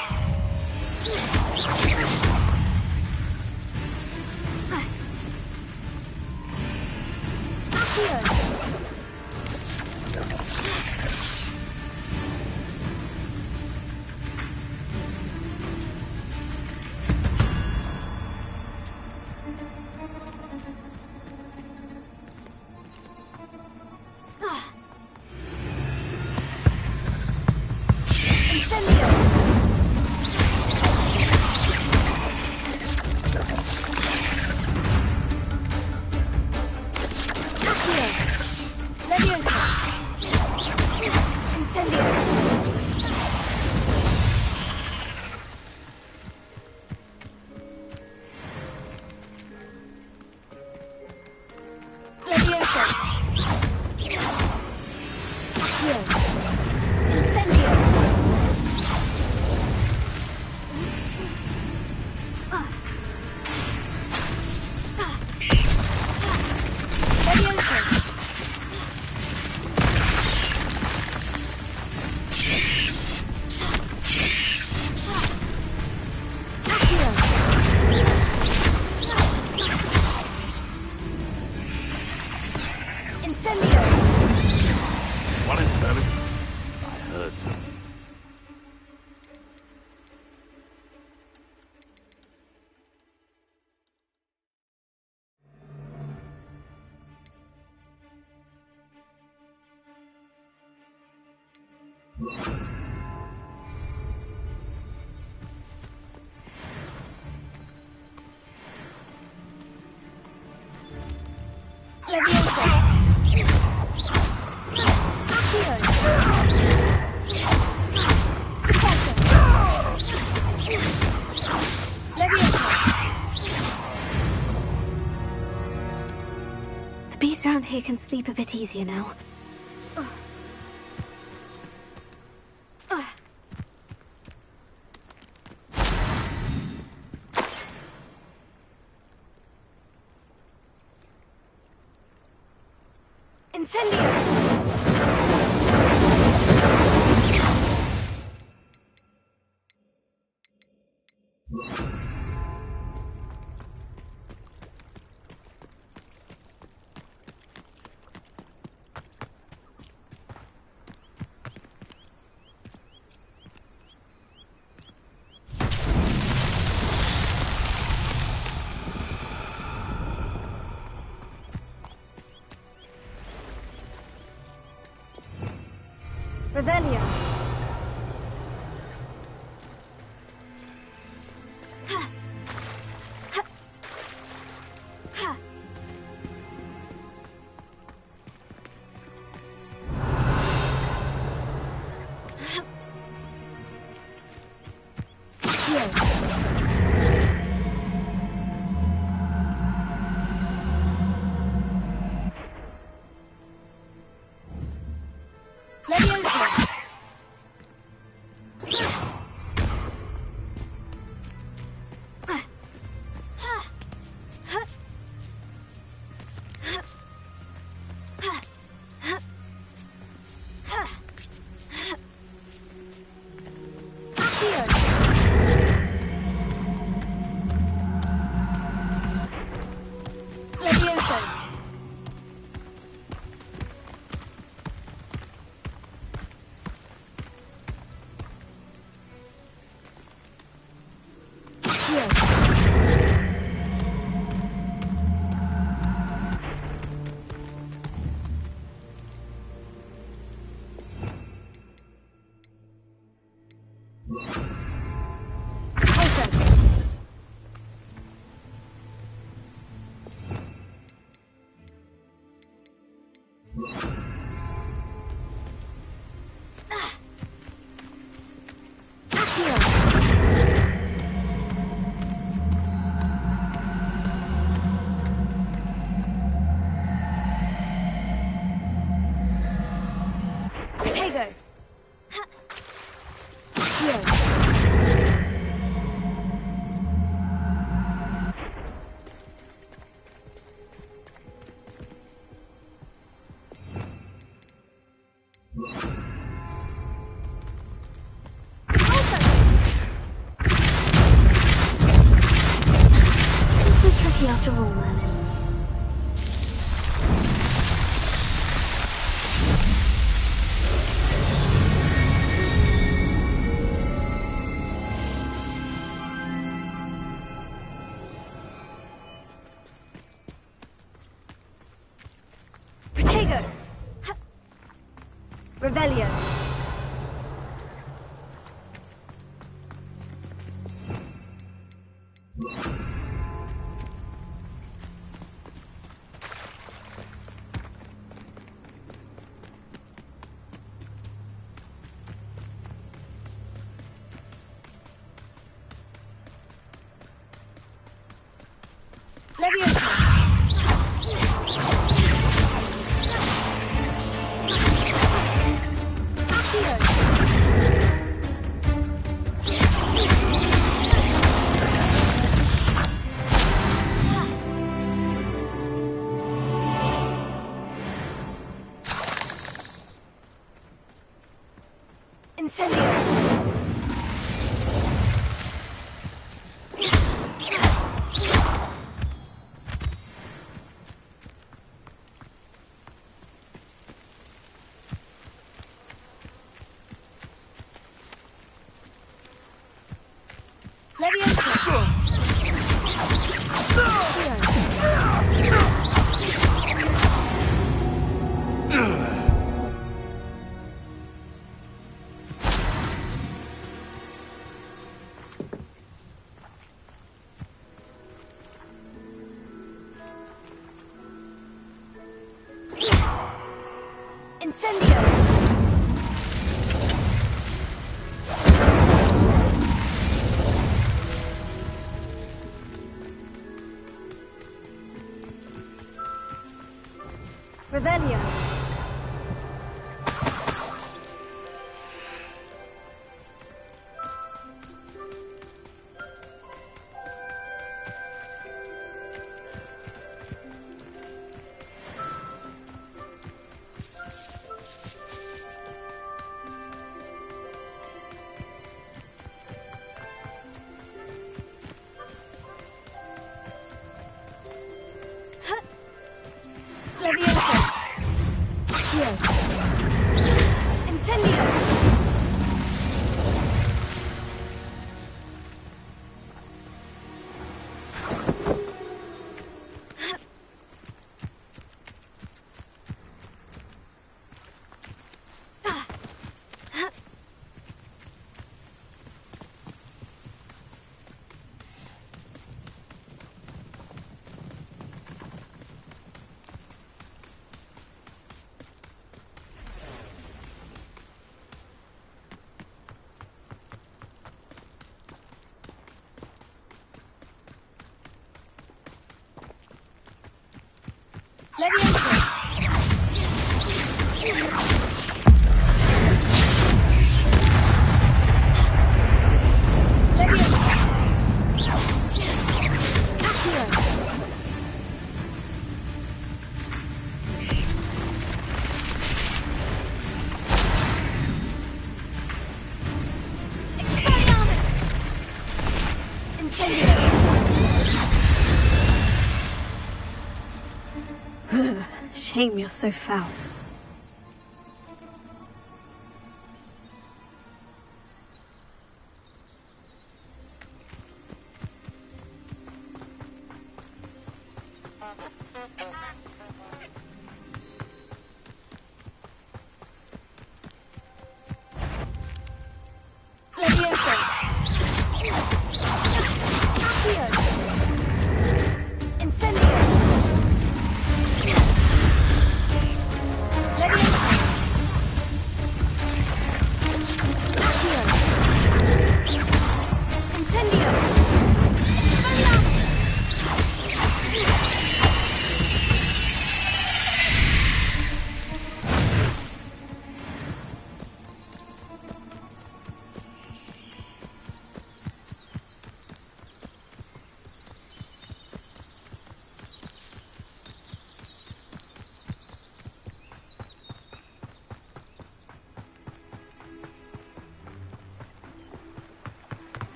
The beasts around here can sleep a bit easier now. Revelio. after all, Merlin. Protego! Revelio! Leviosa! Incendio! Incendio! Revelio! Leviosa! Here! Incendio! Leviosa! Shame you're so foul. Leviosa! Accio! Incendio! Leviosa! Accio! Incendio!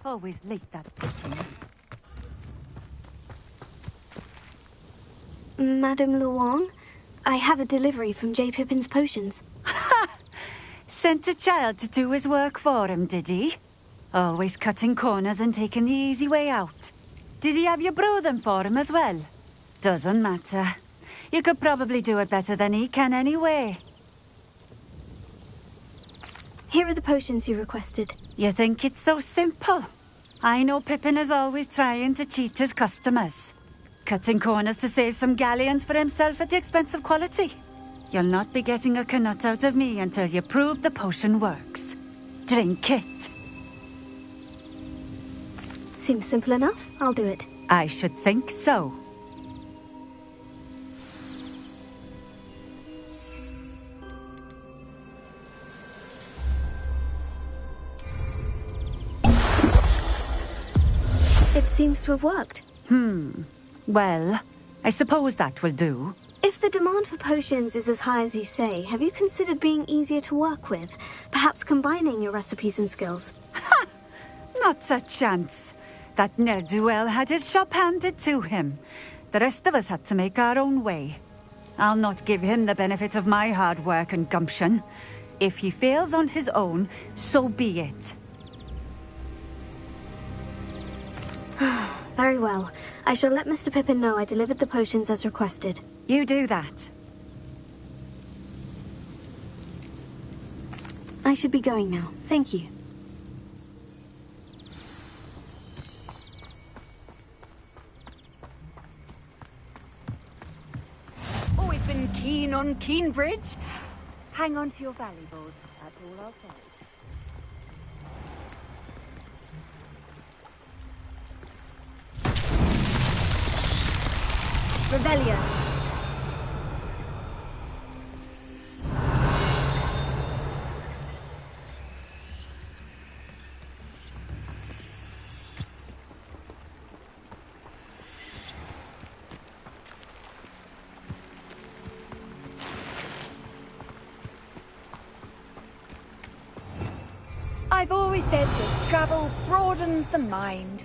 Always late, that person. Madame Luong, I have a delivery from J. Pippin's potions. Sent a child to do his work for him, did he? Always cutting corners and taking the easy way out. Did he have you brew them for him as well? Doesn't matter. You could probably do it better than he can anyway. Here are the potions you requested. You think it's so simple? I know Pippin is always trying to cheat his customers. Cutting corners to save some galleons for himself at the expense of quality. You'll not be getting a canut out of me until you prove the potion works. Drink it. Seems simple enough. I'll do it. I should think so. It seems to have worked. Well, I suppose that will do. If the demand for potions is as high as you say, have you considered being easier to work with? Perhaps combining your recipes and skills? Ha! Not a chance. That ne'er-do-well had his shop handed to him. The rest of us had to make our own way. I'll not give him the benefit of my hard work and gumption. If he fails on his own, so be it. Very well. I shall let Mr. Pippin know I delivered the potions as requested. You do that. I should be going now. Thank you. Always been keen on Keenbridge. Hang on to your valuables. That's all I'll say. Revelio. I've always said that travel broadens the mind.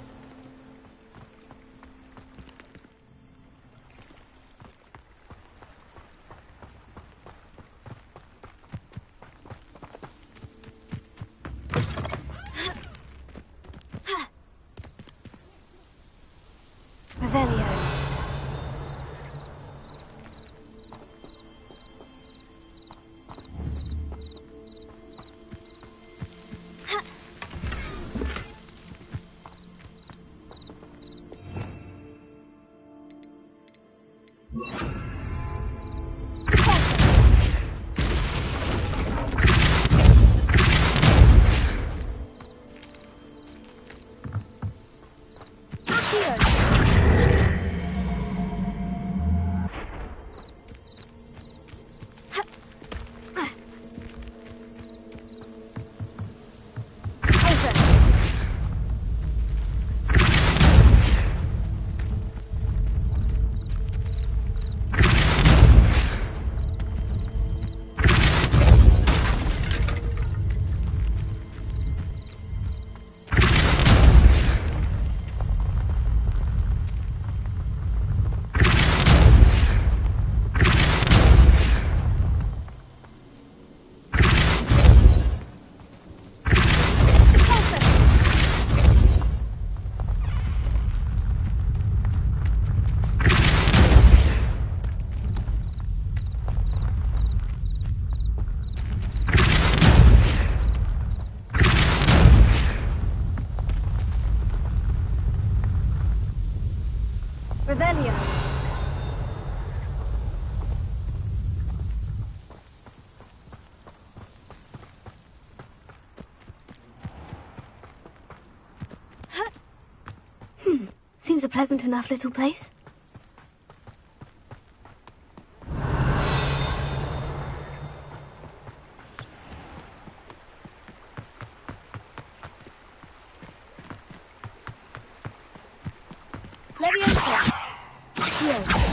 Revelio. pleasant enough little place? Leviosa. Accio.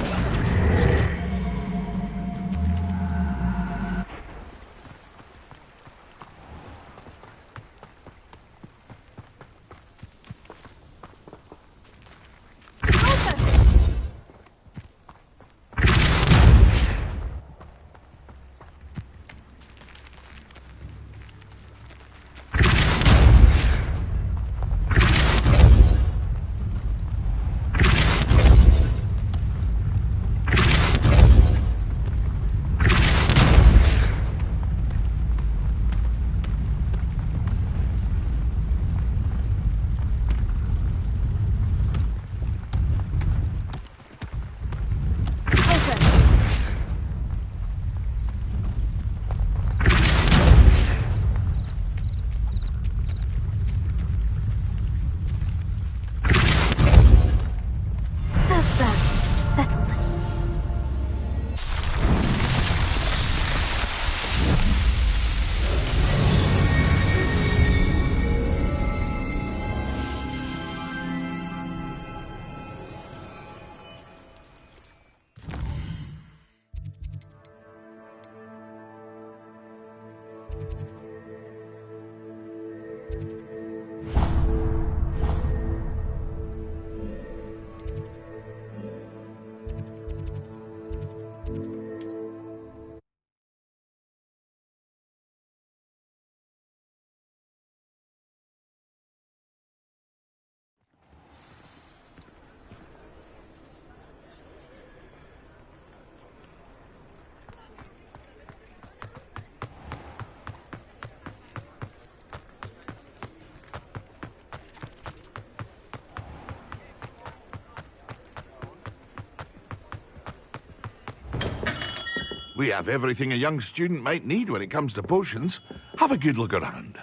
We have everything a young student might need when it comes to potions. Have a good look around.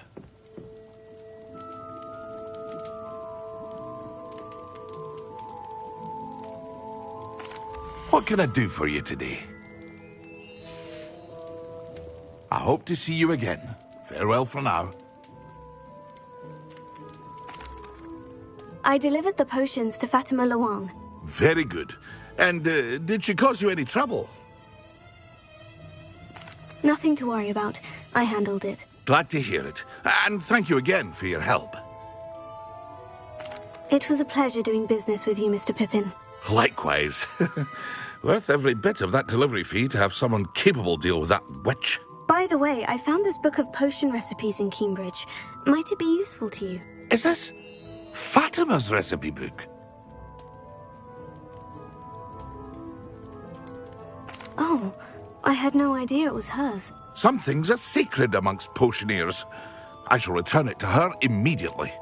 What can I do for you today? I hope to see you again. Farewell for now. I delivered the potions to Fatima Luang. Very good. And did she cause you any trouble? Nothing to worry about. I handled it. Glad to hear it. And thank you again for your help. It was a pleasure doing business with you, Mr. Pippin. Likewise. Worth every bit of that delivery fee to have someone capable deal with that witch. By the way, I found this book of potion recipes in Cambridge. Might it be useful to you? Is this Fatima's recipe book? Oh, I had no idea it was hers. Some things are sacred amongst potioneers. I shall return it to her immediately.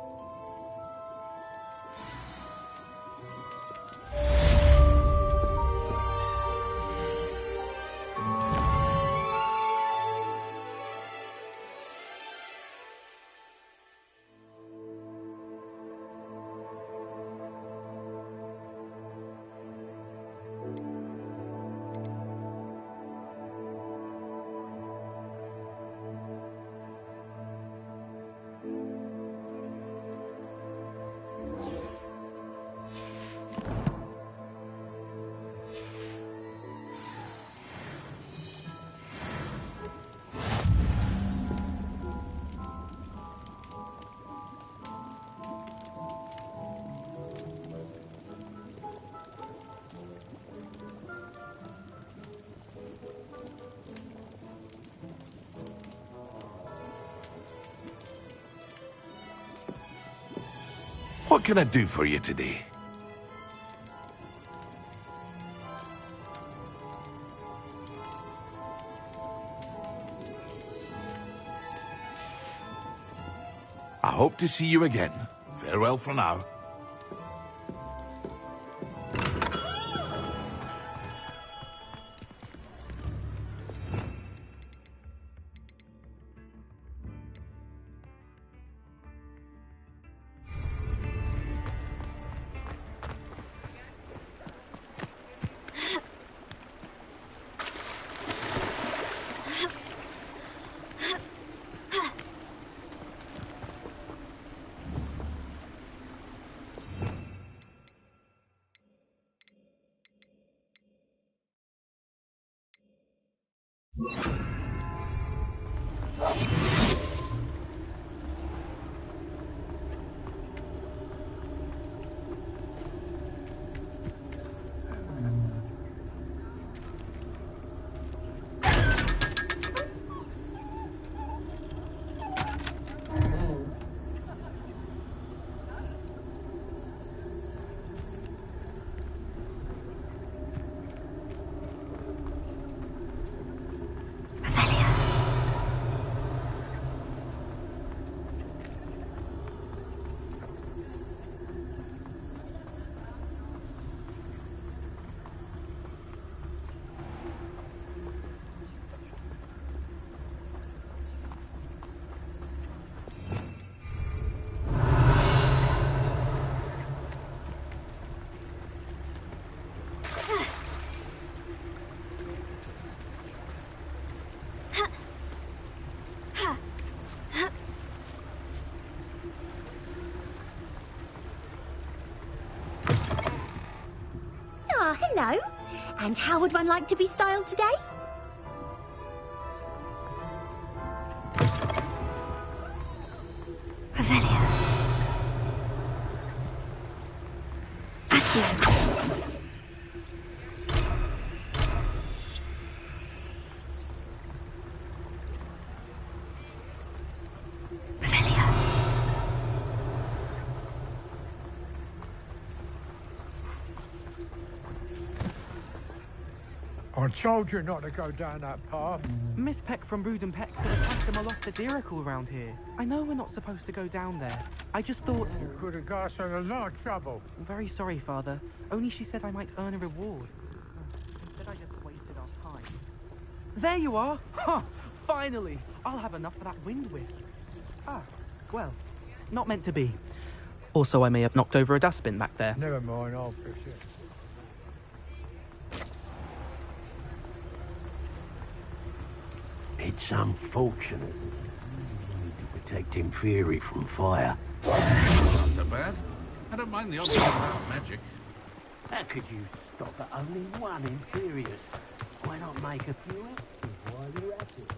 What can I do for you today? I hope to see you again. Farewell for now. Hello. And how would one like to be styled today? Revelio. Accio. I told you not to go down that path. Miss Peck from Brood and Peck said a customer lost a Diracle around here. I know we're not supposed to go down there. I just thought... You could have got us in a lot of trouble. I'm very sorry, Father. Only she said I might earn a reward. Instead, I just wasted our time. There you are! Huh! Finally! I'll have enough for that wind wisp. Ah, well, not meant to be. Also, I may have knocked over a dustbin back there. Never mind, I'll fix it. It's unfortunate. To protect Inferi from fire. Not so bad. I don't mind the odd thing about magic. How could you stop at only one Inferius? Why not make a few extras while you're at it?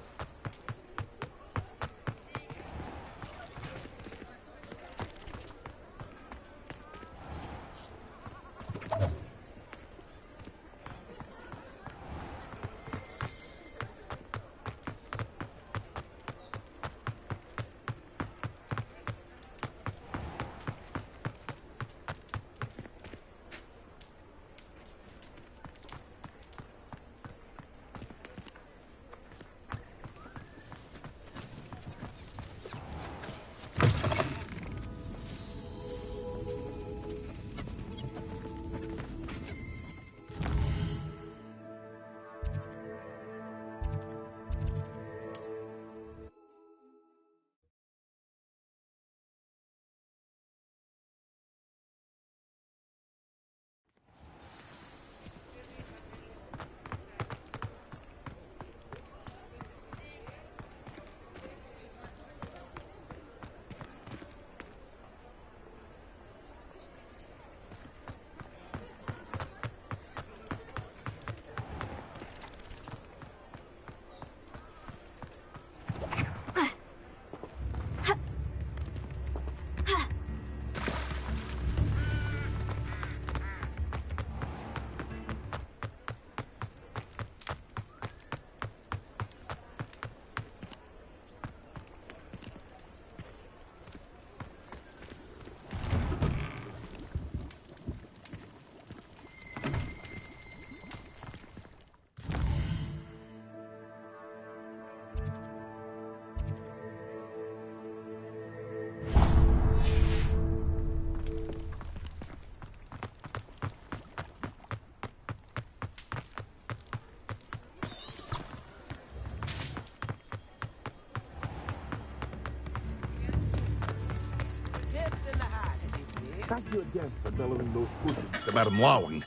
Thank you again for bellowing those cushions to Madame Lawing.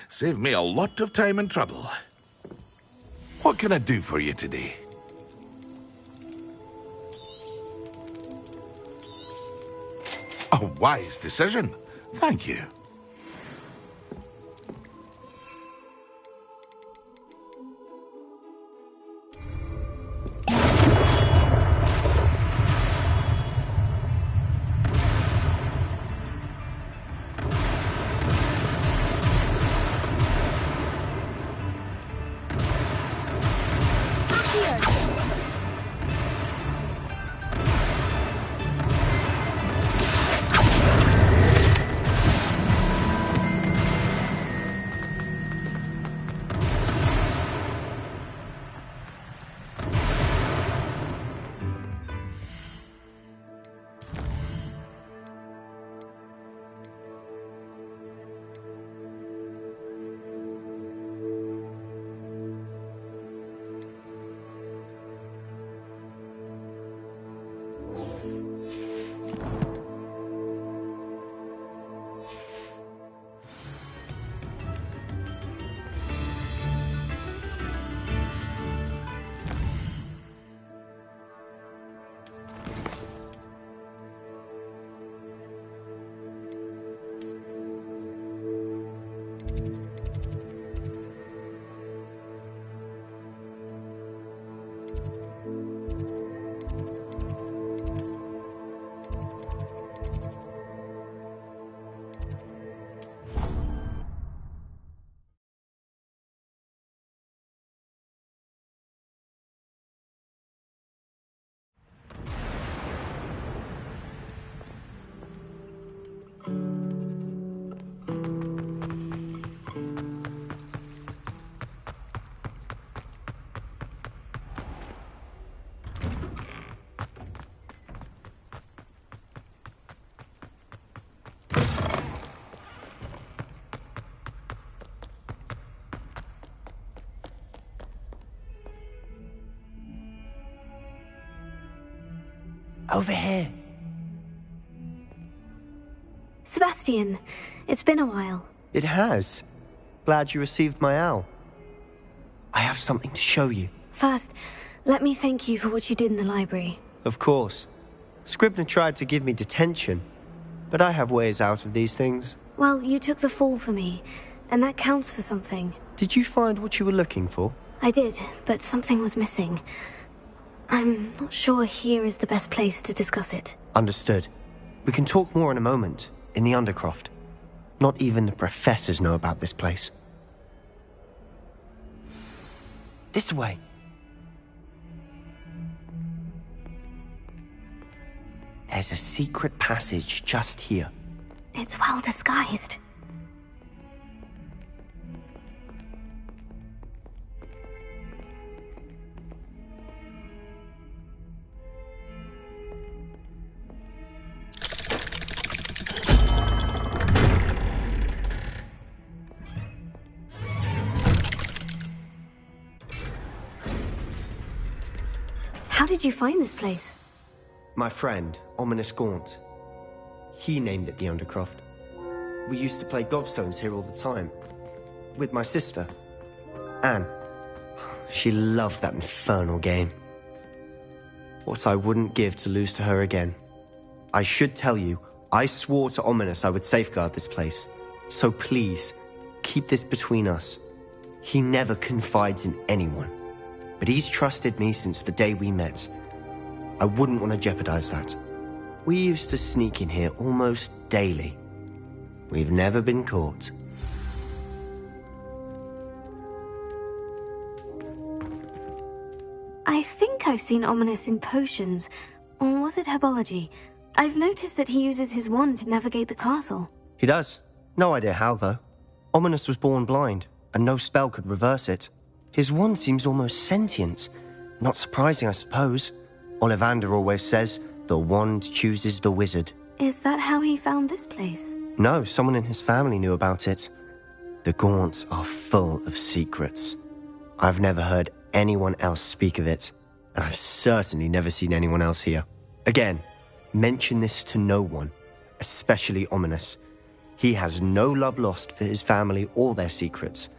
Saved me a lot of time and trouble. What can I do for you today? A wise decision. Thank you. Over here. Sebastian, it's been a while. It has. Glad you received my owl. I have something to show you. First, let me thank you for what you did in the library. Of course. Scribner tried to give me detention, but I have ways out of these things. Well, you took the fall for me, and that counts for something. Did you find what you were looking for? I did, but something was missing. I'm not sure here is the best place to discuss it. Understood. We can talk more in a moment, in the Undercroft. Not even the professors know about this place. This way. There's a secret passage just here. It's well disguised. How did you find this place? My friend, Ominous Gaunt. He named it the Undercroft. We used to play gobstones here all the time. With my sister, Anne. She loved that infernal game. What I wouldn't give to lose to her again. I should tell you, I swore to Ominous I would safeguard this place. So please, keep this between us. He never confides in anyone. But he's trusted me since the day we met. I wouldn't want to jeopardize that. We used to sneak in here almost daily. We've never been caught. I think I've seen Ominous in potions. Or was it herbology? I've noticed that he uses his wand to navigate the castle. He does. No idea how, though. Ominous was born blind, and no spell could reverse it. His wand seems almost sentient. Not surprising, I suppose. Ollivander always says, the wand chooses the wizard. Is that how he found this place? No, someone in his family knew about it. The Gaunts are full of secrets. I've never heard anyone else speak of it, and I've certainly never seen anyone else here. Again, mention this to no one, especially Ominous. He has no love lost for his family or their secrets,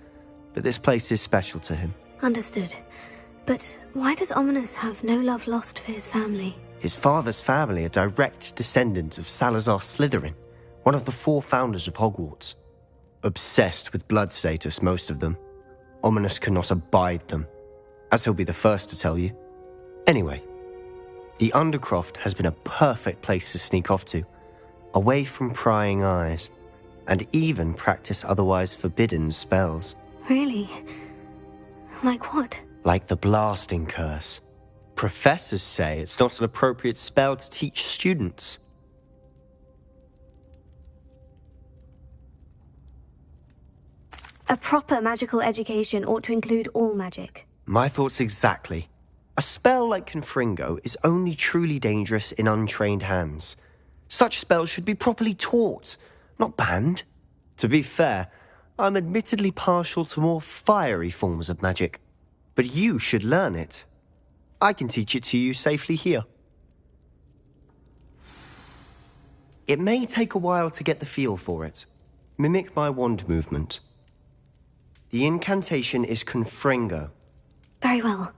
but this place is special to him. Understood. But why does Ominous have no love lost for his family? His father's family are direct descendants of Salazar Slytherin, one of the 4 founders of Hogwarts. Obsessed with blood status, most of them. Ominous cannot abide them, as he'll be the first to tell you. Anyway, the Undercroft has been a perfect place to sneak off to, away from prying eyes, and even practice otherwise forbidden spells. Really? Like what? Like the Blasting Curse. Professors say it's not an appropriate spell to teach students. A proper magical education ought to include all magic. My thoughts exactly. A spell like Confringo is only truly dangerous in untrained hands. Such spells should be properly taught, not banned. To be fair, I'm admittedly partial to more fiery forms of magic. But you should learn it. I can teach it to you safely here. It may take a while to get the feel for it. Mimic my wand movement. The incantation is Confringo. Very well.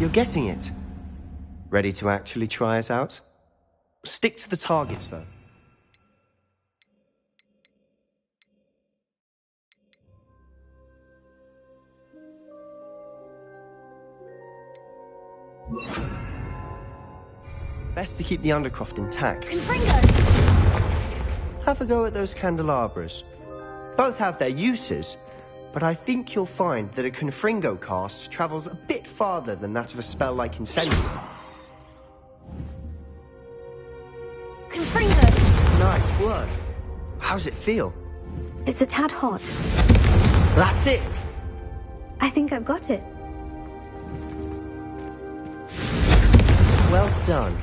You're getting it. Ready to actually try it out? Stick to the targets, though. Best to keep the Undercroft intact. Have a go at those candelabras. Both have their uses, but I think you'll find that a Confringo cast travels a bit farther than that of a spell like Incendiary. Confringo! Nice work. How's it feel? It's a tad hot. That's it! I think I've got it. Well done.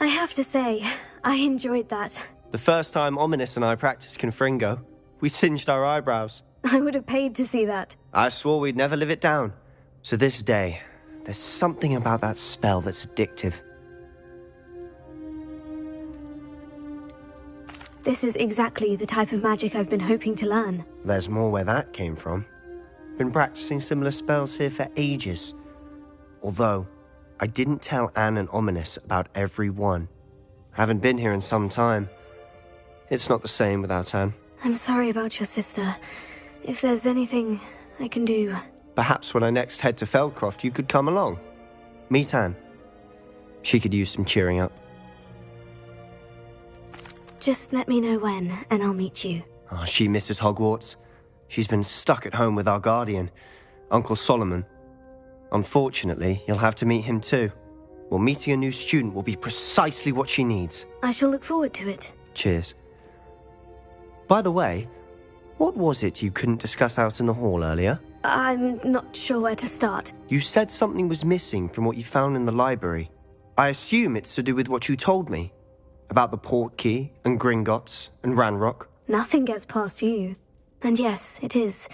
I have to say, I enjoyed that. The first time Ominous and I practiced Confringo, we singed our eyebrows. I would have paid to see that. I swore we'd never live it down. So this day, there's something about that spell that's addictive. This is exactly the type of magic I've been hoping to learn. There's more where that came from. Been practicing similar spells here for ages. Although, I didn't tell Anne and Ominous about every one. Haven't been here in some time. It's not the same without Anne. I'm sorry about your sister. If there's anything I can do... Perhaps when I next head to Feldcroft, you could come along. Meet Anne. She could use some cheering up. Just let me know when, and I'll meet you. Oh, she misses Hogwarts. She's been stuck at home with our guardian, Uncle Solomon. Unfortunately, you'll have to meet him too. Well, meeting a new student will be precisely what she needs. I shall look forward to it. Cheers. By the way, what was it you couldn't discuss out in the hall earlier? I'm not sure where to start. You said something was missing from what you found in the library. I assume it's to do with what you told me. About the Portkey, and Gringotts, and Ranrock. Nothing gets past you. And yes, it is.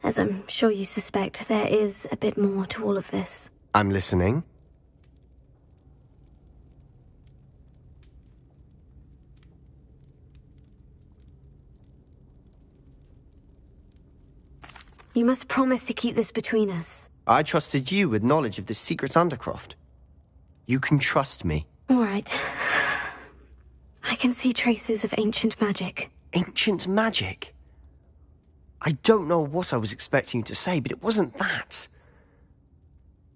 As I'm sure you suspect, there is a bit more to all of this. I'm listening. You must promise to keep this between us. I trusted you with knowledge of the secret Undercroft. You can trust me. All right. I can see traces of ancient magic. Ancient magic? I don't know what I was expecting you to say, but it wasn't that.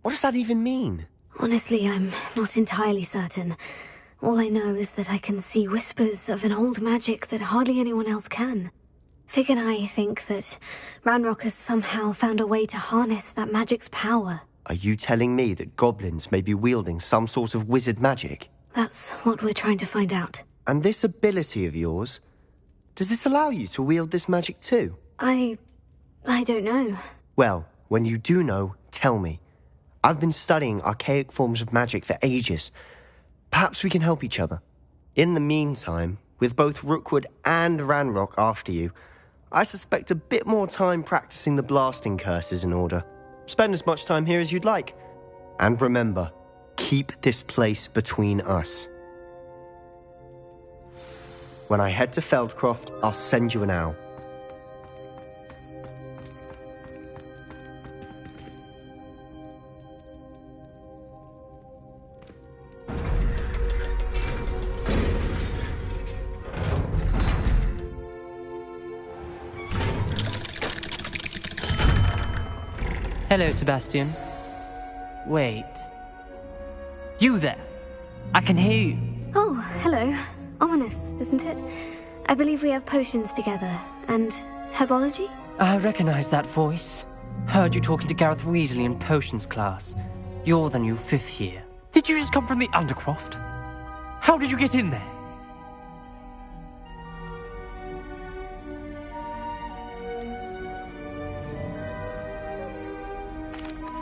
What does that even mean? Honestly, I'm not entirely certain. All I know is that I can see whispers of an old magic that hardly anyone else can. Fig and I think that Ranrock has somehow found a way to harness that magic's power. Are you telling me that goblins may be wielding some sort of wizard magic? That's what we're trying to find out. And this ability of yours, does it allow you to wield this magic too? I don't know. Well, when you do know, tell me. I've been studying archaic forms of magic for ages. Perhaps we can help each other. In the meantime, with both Rookwood and Ranrock after you, I suspect a bit more time practicing the blasting curse is in order. Spend as much time here as you'd like. And remember, keep this place between us. When I head to Feldcroft, I'll send you an owl. Hello, Sebastian. Wait. You there? I can hear you. Oh, hello. Ominous, isn't it? I believe we have potions together. And herbology? I recognize that voice. Heard you talking to Gareth Weasley in potions class. You're the new 5th year. Did you just come from the Undercroft? How did you get in there?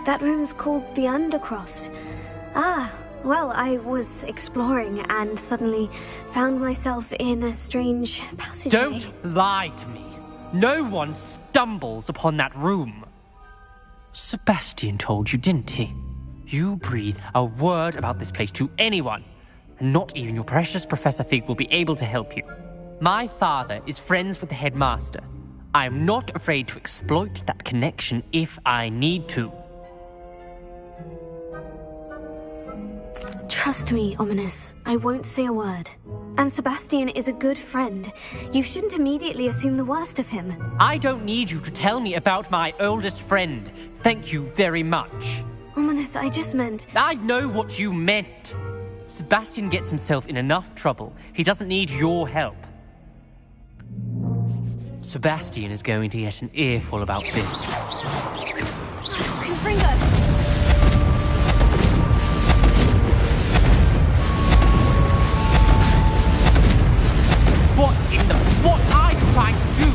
That room's called the Undercroft. Ah, well, I was exploring and suddenly found myself in a strange passageway. Don't lie to me. No one stumbles upon that room. Sebastian told you, didn't he? You breathe a word about this place to anyone, and not even your precious Professor Fig will be able to help you. My father is friends with the headmaster. I am not afraid to exploit that connection if I need to. Trust me, Ominous. I won't say a word. And Sebastian is a good friend. You shouldn't immediately assume the worst of him. I don't need you to tell me about my oldest friend. Thank you very much. Ominous, I just meant... I know what you meant. Sebastian gets himself in enough trouble. He doesn't need your help. Sebastian is going to get an earful about this. Ringo! What are you trying to do?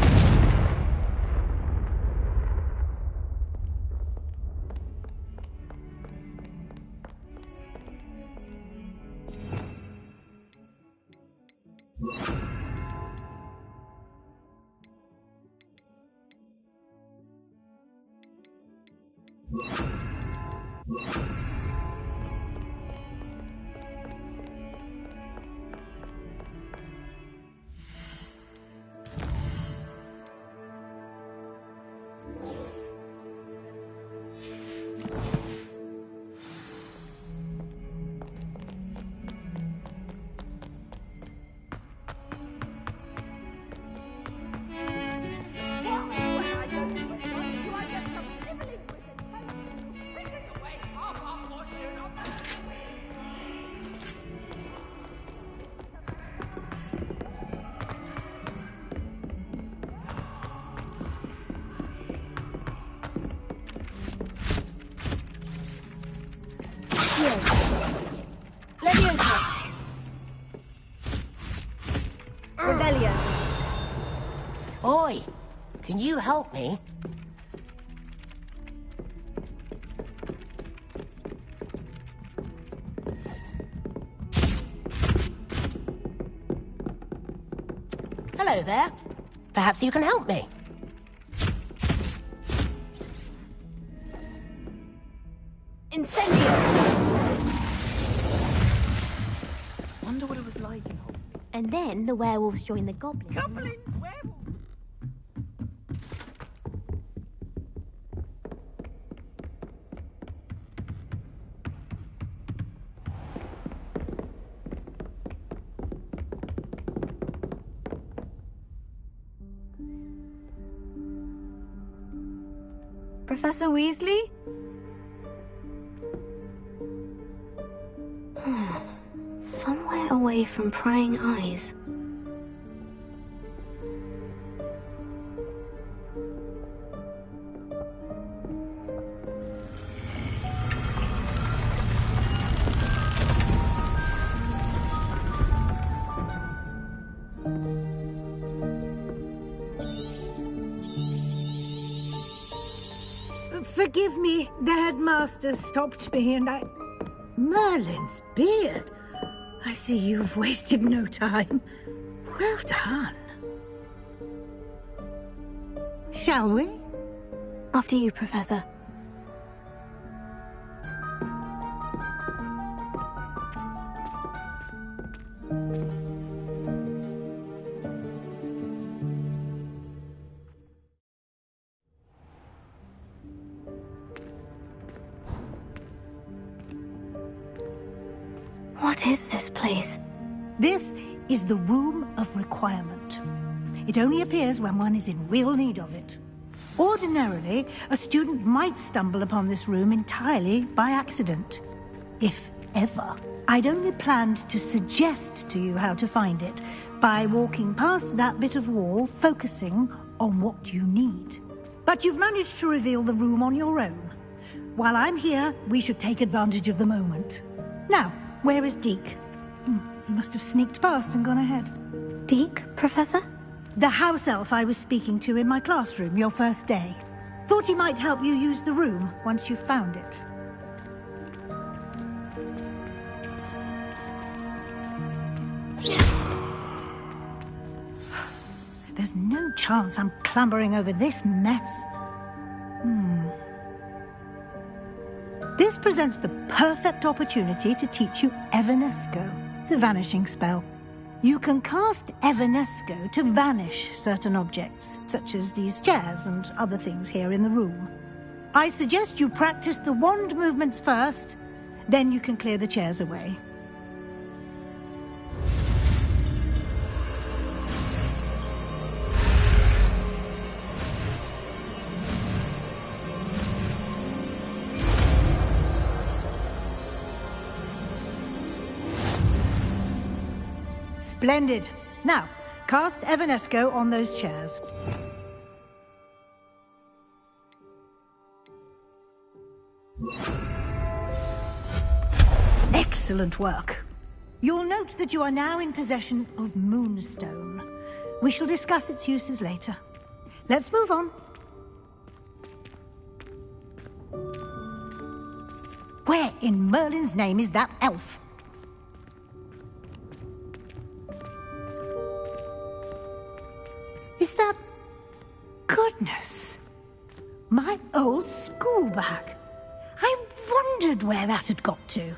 Oi, can you help me? Hello there. Perhaps you can help me. Incendio! Wonder what it was like. And then the werewolves joined the goblins. Goblins? Professor Weasley? Somewhere away from prying eyes. Forgive me, the headmaster stopped me and I... Merlin's beard. I see you've wasted no time. Well done. Shall we? After you, Professor. What is this place? This is the Room of Requirement. It only appears when one is in real need of it. Ordinarily, a student might stumble upon this room entirely by accident. If ever. I'd only planned to suggest to you how to find it by walking past that bit of wall, focusing on what you need. But you've managed to reveal the room on your own. While I'm here, we should take advantage of the moment. Now, where is Deke? He must have sneaked past and gone ahead. Deke, Professor? The house elf I was speaking to in my classroom your first day. Thought he might help you use the room once you've found it. There's no chance I'm clambering over this mess. This presents the perfect opportunity to teach you Evanesco, the vanishing spell. You can cast Evanesco to vanish certain objects, such as these chairs and other things here in the room. I suggest you practice the wand movements first, then you can clear the chairs away. Splendid. Now, cast Evanesco on those chairs. Excellent work. You'll note that you are now in possession of Moonstone. We shall discuss its uses later. Let's move on. Where in Merlin's name is that elf? Is that... Goodness! My old school bag. I wondered where that had got to.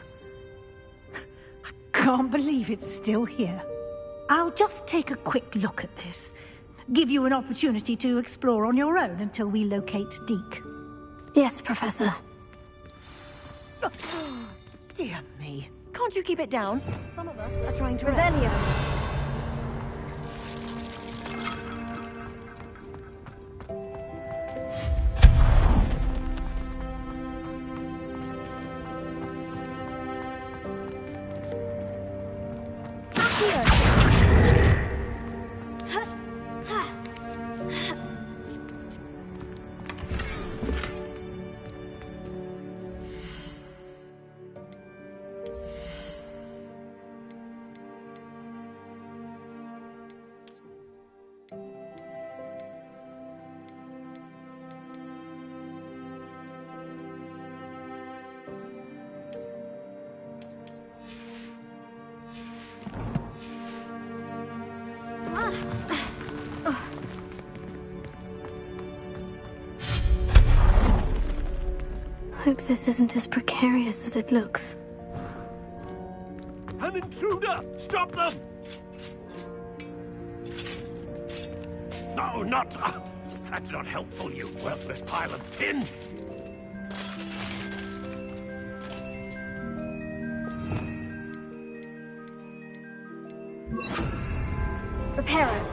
I can't believe it's still here. I'll just take a quick look at this. Give you an opportunity to explore on your own until we locate Deke. Yes, Professor. Dear me. Can't you keep it down? Some of us are trying to... Revelio. Hope this isn't as precarious as it looks. An intruder! Stop them! No, not... that's not helpful, you worthless pile of tin! Reparo.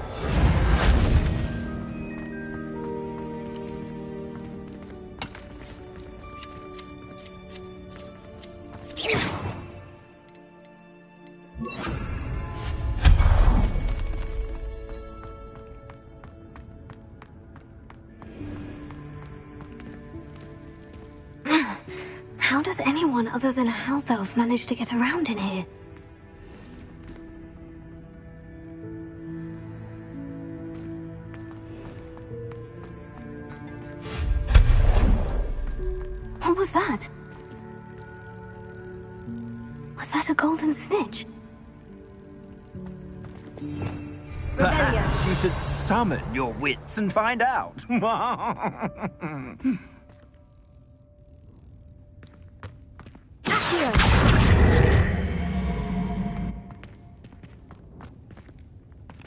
How does anyone other than a house elf manage to get around in here? What was that? Was that a golden snitch? Perhaps you should summon your wits and find out.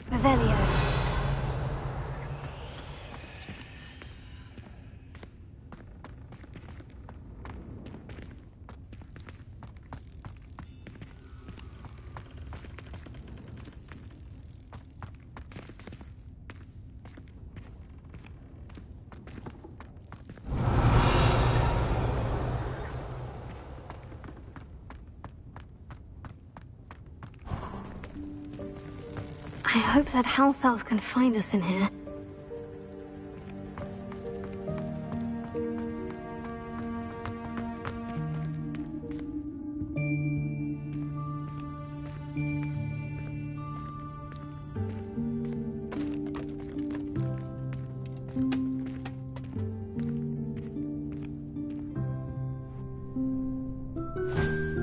Revelio. I hope that house elf can find us in here.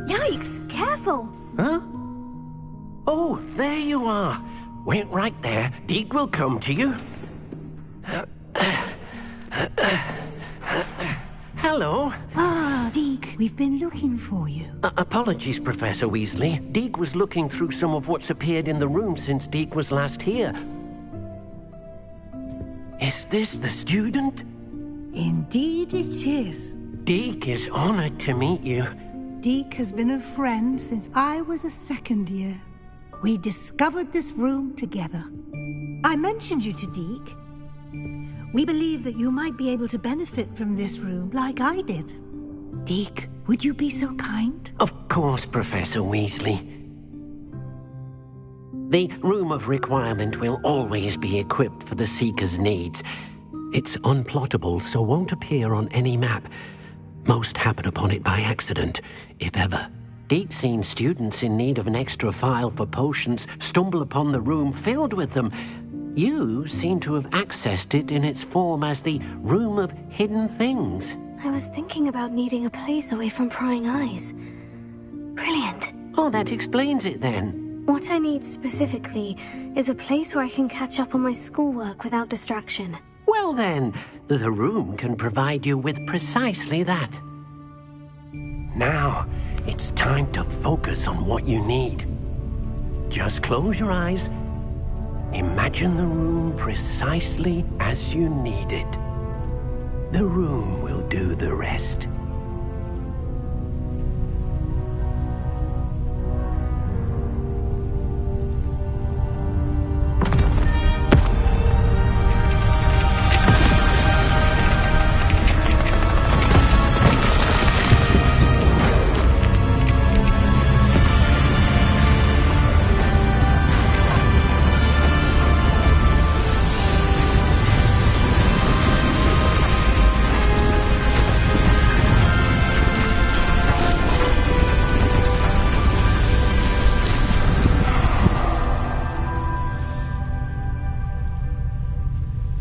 Yikes! Careful! Huh? Oh, there you are. Wait right there. Deke will come to you. Hello. Ah, Deke. We've been looking for you. Apologies, Professor Weasley. Deke was looking through some of what's appeared in the room since Deke was last here. Is this the student? Indeed it is. Deke is honored to meet you. Deke has been a friend since I was a second year. We discovered this room together. I mentioned you to Deke. We believe that you might be able to benefit from this room like I did. Deke, would you be so kind? Of course, Professor Weasley. The Room of Requirement will always be equipped for the Seeker's needs. It's unplottable, so won't appear on any map. Most happen upon it by accident, if ever. Deke's seen students in need of an extra file for potions stumble upon the room filled with them. You seem to have accessed it in its form as the Room of Hidden Things. I was thinking about needing a place away from prying eyes. Brilliant. Oh, that explains it then. What I need specifically is a place where I can catch up on my schoolwork without distraction. Well then, the room can provide you with precisely that. Now, it's time to focus on what you need. Just close your eyes. Imagine the room precisely as you need it. The room will do the rest.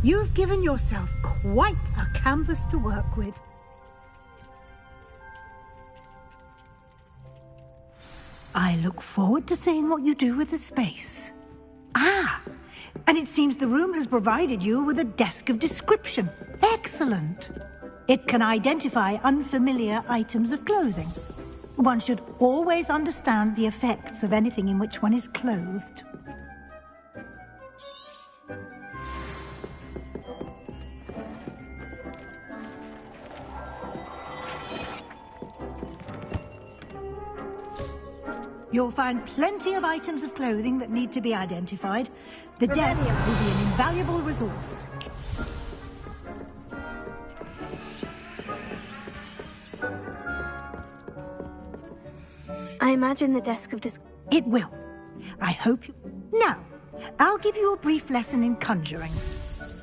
You've given yourself quite a canvas to work with. I look forward to seeing what you do with the space. Ah, and it seems the room has provided you with a desk of description. Excellent. It can identify unfamiliar items of clothing. One should always understand the effects of anything in which one is clothed. You'll find plenty of items of clothing that need to be identified. The desk will be an invaluable resource. I imagine the desk of It will. I hope you... Now, I'll give you a brief lesson in conjuring.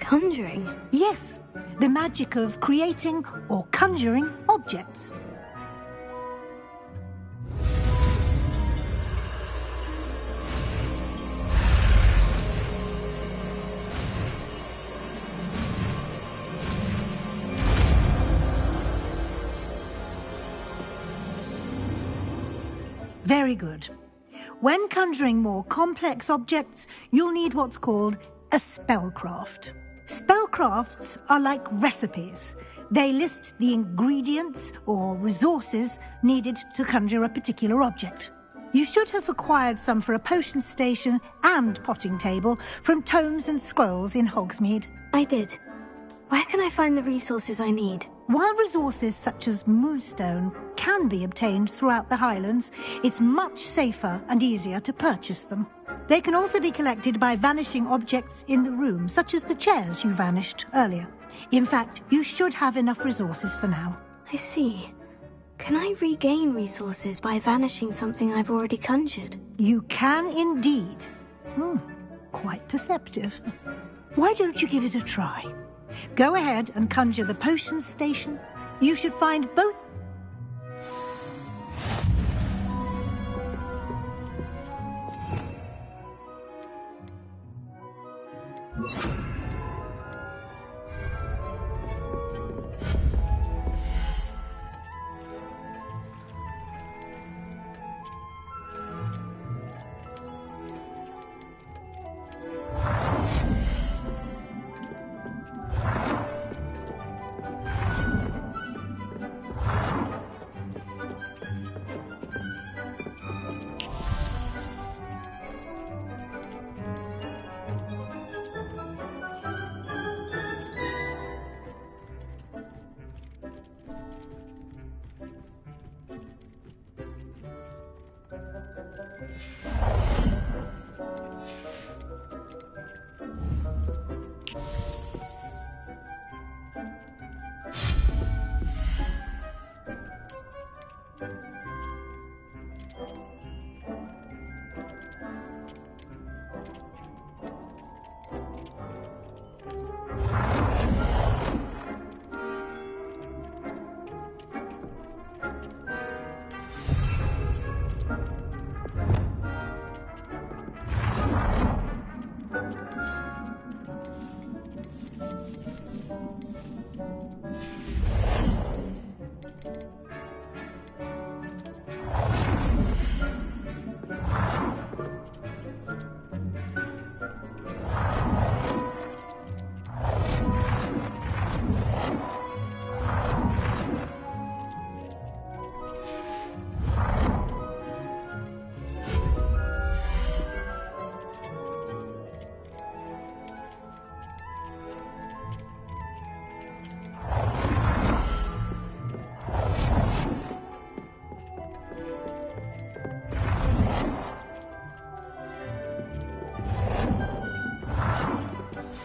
Conjuring? Yes, the magic of creating or conjuring objects. Very good. When conjuring more complex objects, you'll need what's called a spellcraft. Spellcrafts are like recipes. They list the ingredients or resources needed to conjure a particular object. You should have acquired some for a potion station and potting table from tomes and scrolls in Hogsmeade. I did. Where can I find the resources I need? While resources such as Moonstone can be obtained throughout the Highlands, it's much safer and easier to purchase them. They can also be collected by vanishing objects in the room, such as the chairs you vanished earlier. In fact, you should have enough resources for now. I see. Can I regain resources by vanishing something I've already conjured? You can indeed. Quite perceptive. Why don't you give it a try? Go ahead and conjure the potion station. You should find both.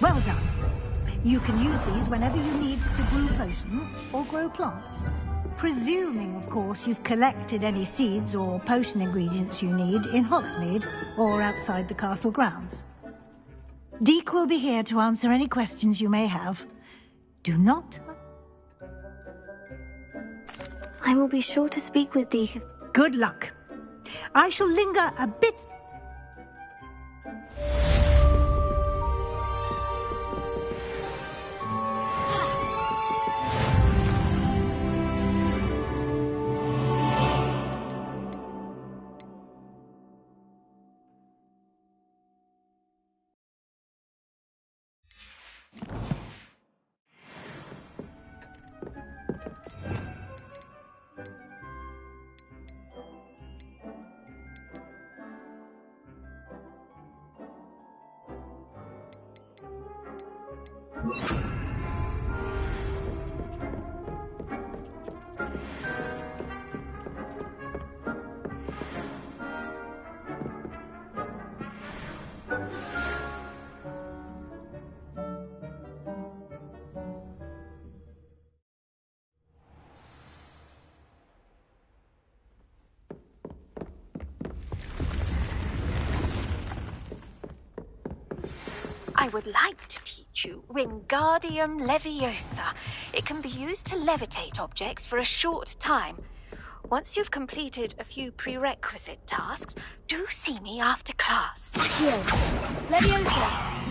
Well done. You can use these whenever you need to brew potions or grow plants. Presuming, of course, you've collected any seeds or potion ingredients you need in Hogsmeade or outside the castle grounds. Deek will be here to answer any questions you may have. Do not... I will be sure to speak with Deek. Good luck. I shall linger a bit... I would like to teach you Wingardium Leviosa. It can be used to levitate objects for a short time. Once you've completed a few prerequisite tasks, do see me after class. Here. Leviosa!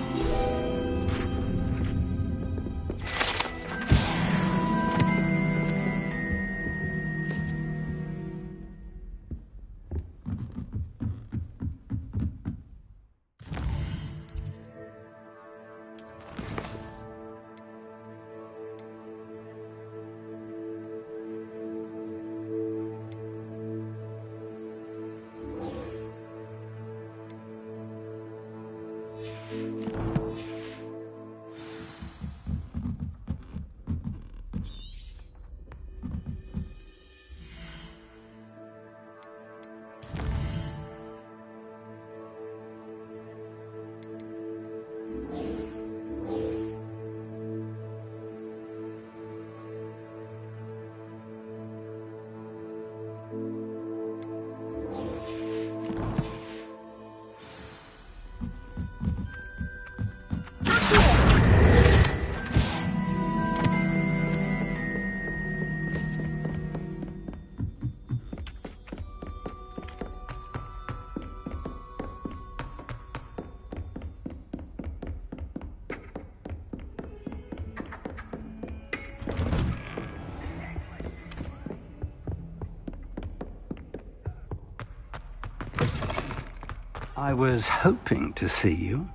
I was hoping to see you.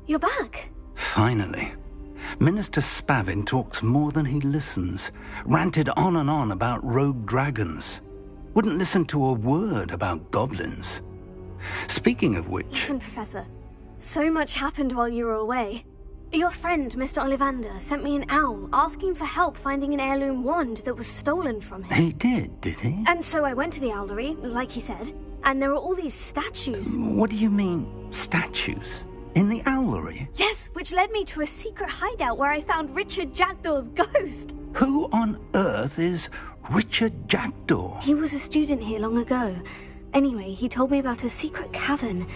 You're back. Finally. Minister Spavin talks more than he listens. Ranted on and on about rogue dragons. Wouldn't listen to a word about goblins. Speaking of which... Listen, Professor. So much happened while you were away. Your friend, Mr. Ollivander, sent me an owl asking for help finding an heirloom wand that was stolen from him. He did he? And so I went to the owlery, like he said, and there are all these statues. What do you mean, statues? In the owlery? Yes, which led me to a secret hideout where I found Richard Jackdaw's ghost. Who on earth is Richard Jackdaw? He was a student here long ago. Anyway, he told me about a secret cavern.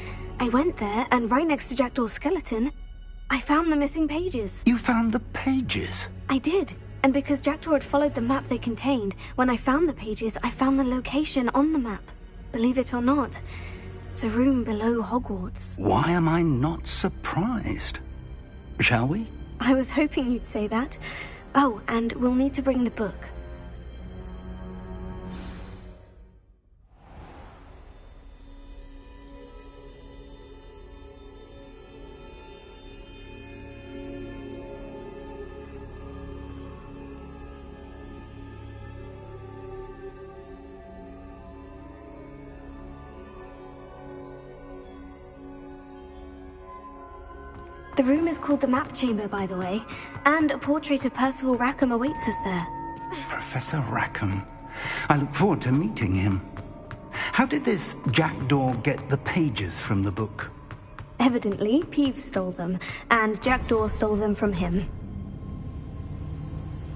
I went there, and right next to Jackdaw's skeleton, I found the missing pages. You found the pages? I did. And because Jackdaw had followed the map they contained, when I found the pages, I found the location on the map. Believe it or not, it's a room below Hogwarts. Why am I not surprised? Shall we? I was hoping you'd say that. Oh, and we'll need to bring the book. The room is called the Map Chamber, by the way, and a portrait of Percival Rackham awaits us there. Professor Rackham. I look forward to meeting him. How did this Jackdaw get the pages from the book? Evidently, Peeves stole them, and Jackdaw stole them from him.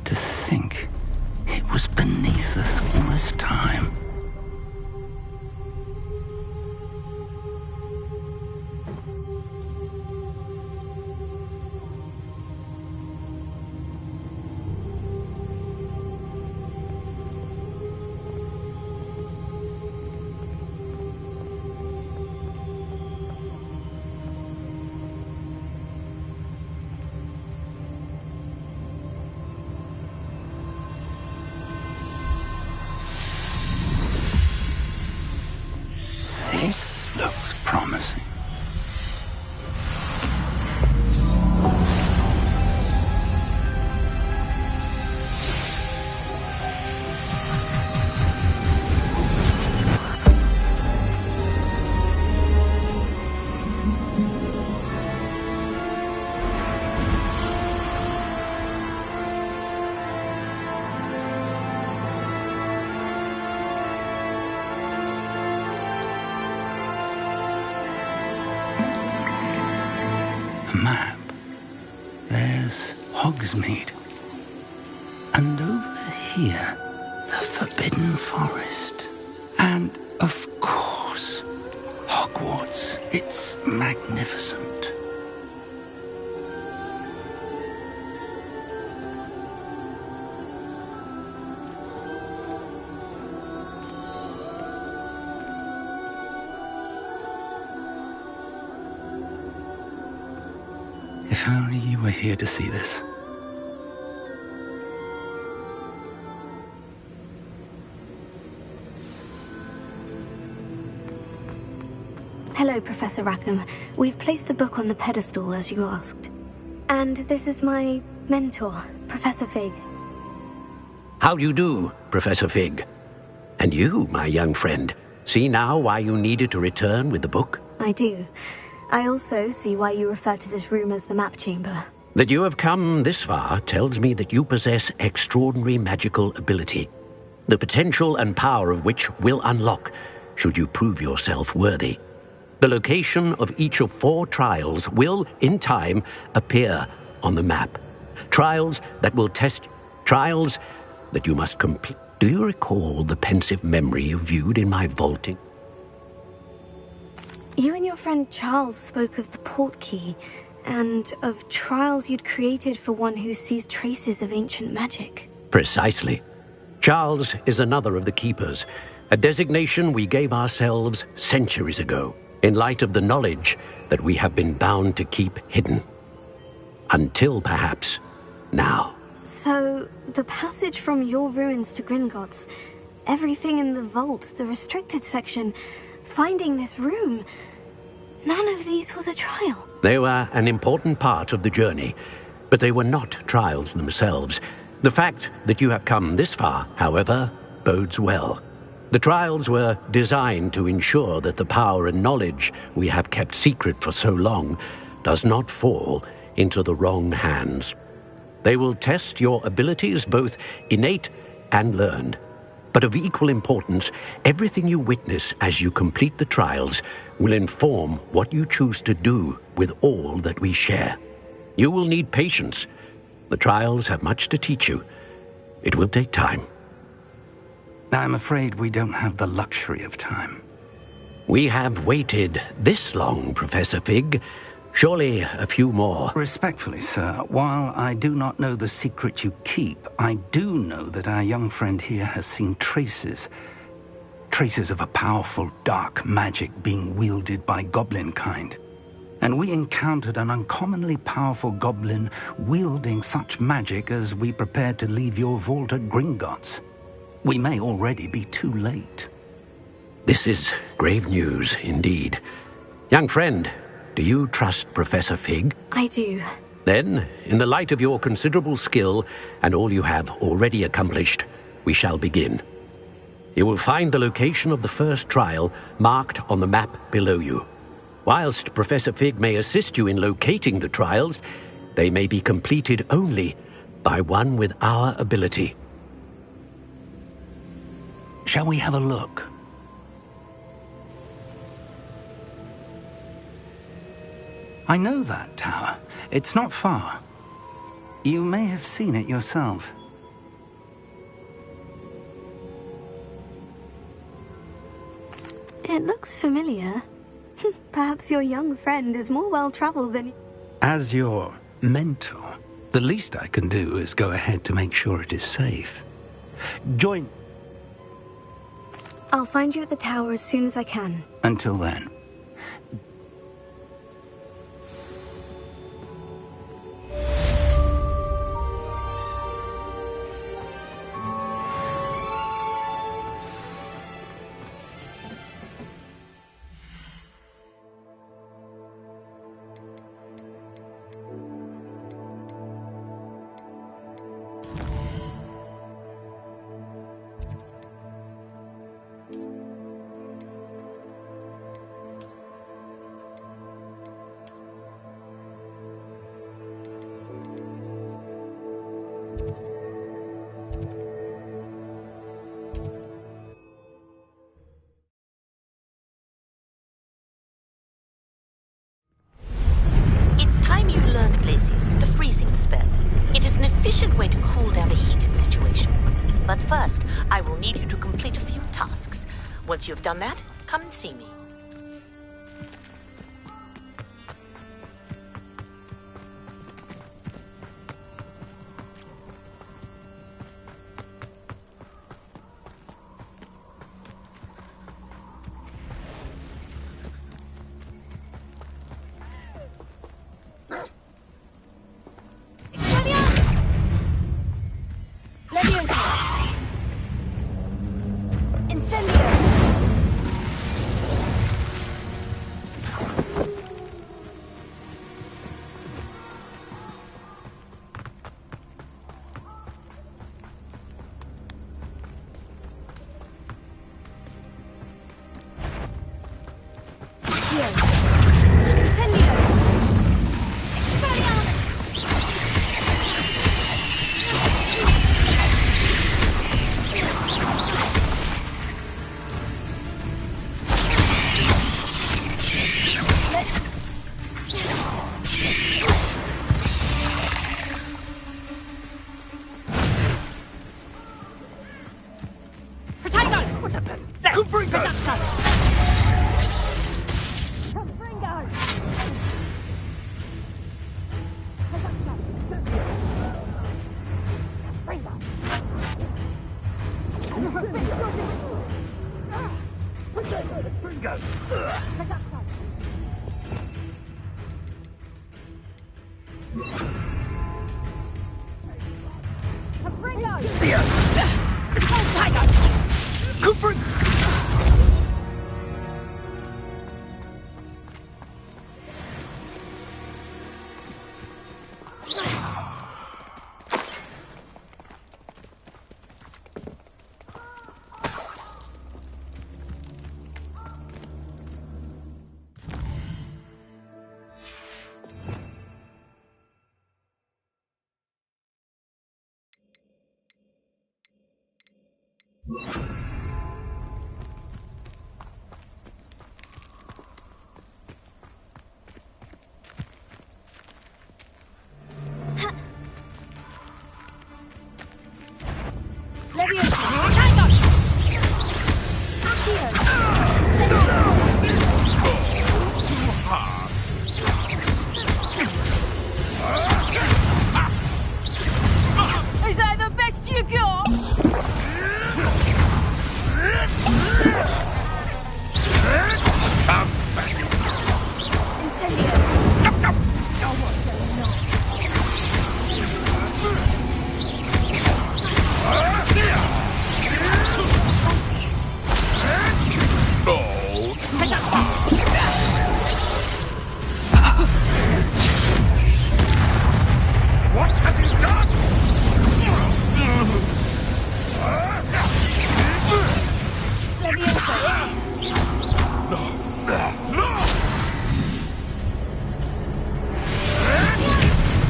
To think it was beneath us all this time. This looks promising. Map. There's Hogsmeade. And over here, the Forbidden Forest. And, of course, Hogwarts. It's magnificent. If only you were here to see this. Hello, Professor Rackham. We've placed the book on the pedestal, as you asked. And this is my mentor, Professor Fig. How do you do, Professor Fig? And you, my young friend, see now why you needed to return with the book? I do. I also see why you refer to this room as the Map Chamber. That you have come this far tells me that you possess extraordinary magical ability, the potential and power of which will unlock should you prove yourself worthy. The location of each of 4 trials will, in time, appear on the map. Trials that will test... Trials that you must complete. Do you recall the pensive memory you viewed in my vaulting? You and your friend Charles spoke of the Portkey, and of trials you'd created for one who sees traces of ancient magic. Precisely. Charles is another of the Keepers, a designation we gave ourselves centuries ago, in light of the knowledge that we have been bound to keep hidden. Until, perhaps, now. So, the passage from your ruins to Gringotts, everything in the vault, the restricted section, finding this room, none of these was a trial. They were an important part of the journey, but they were not trials themselves. The fact that you have come this far, however, bodes well. The trials were designed to ensure that the power and knowledge we have kept secret for so long does not fall into the wrong hands. They will test your abilities, both innate and learned. But of equal importance, everything you witness as you complete the trials will inform what you choose to do with all that we share. You will need patience. The trials have much to teach you. It will take time. I'm afraid we don't have the luxury of time. We have waited this long, Professor Fig. Surely a few more. Respectfully, sir, while I do not know the secret you keep, I do know that our young friend here has seen traces of a powerful dark magic being wielded by goblin kind. And we encountered an uncommonly powerful goblin wielding such magic as we prepared to leave your vault at Gringotts. We may already be too late. This is grave news indeed. Young friend, do you trust Professor Fig? I do. Then, in the light of your considerable skill and all you have already accomplished, we shall begin. You will find the location of the first trial marked on the map below you. Whilst Professor Fig may assist you in locating the trials, they may be completed only by one with our ability. Shall we have a look? I know that tower. It's not far. You may have seen it yourself. It looks familiar. Perhaps your young friend is more well-traveled than... As your mentor, the least I can do is go ahead to make sure it is safe. Join... I'll find you at the tower as soon as I can. Until then. It's time you learned, Glacius, the freezing spell. It is an efficient way to cool down a heated situation. But first, I will need you to complete a few tasks. Once you've done that, come and see me.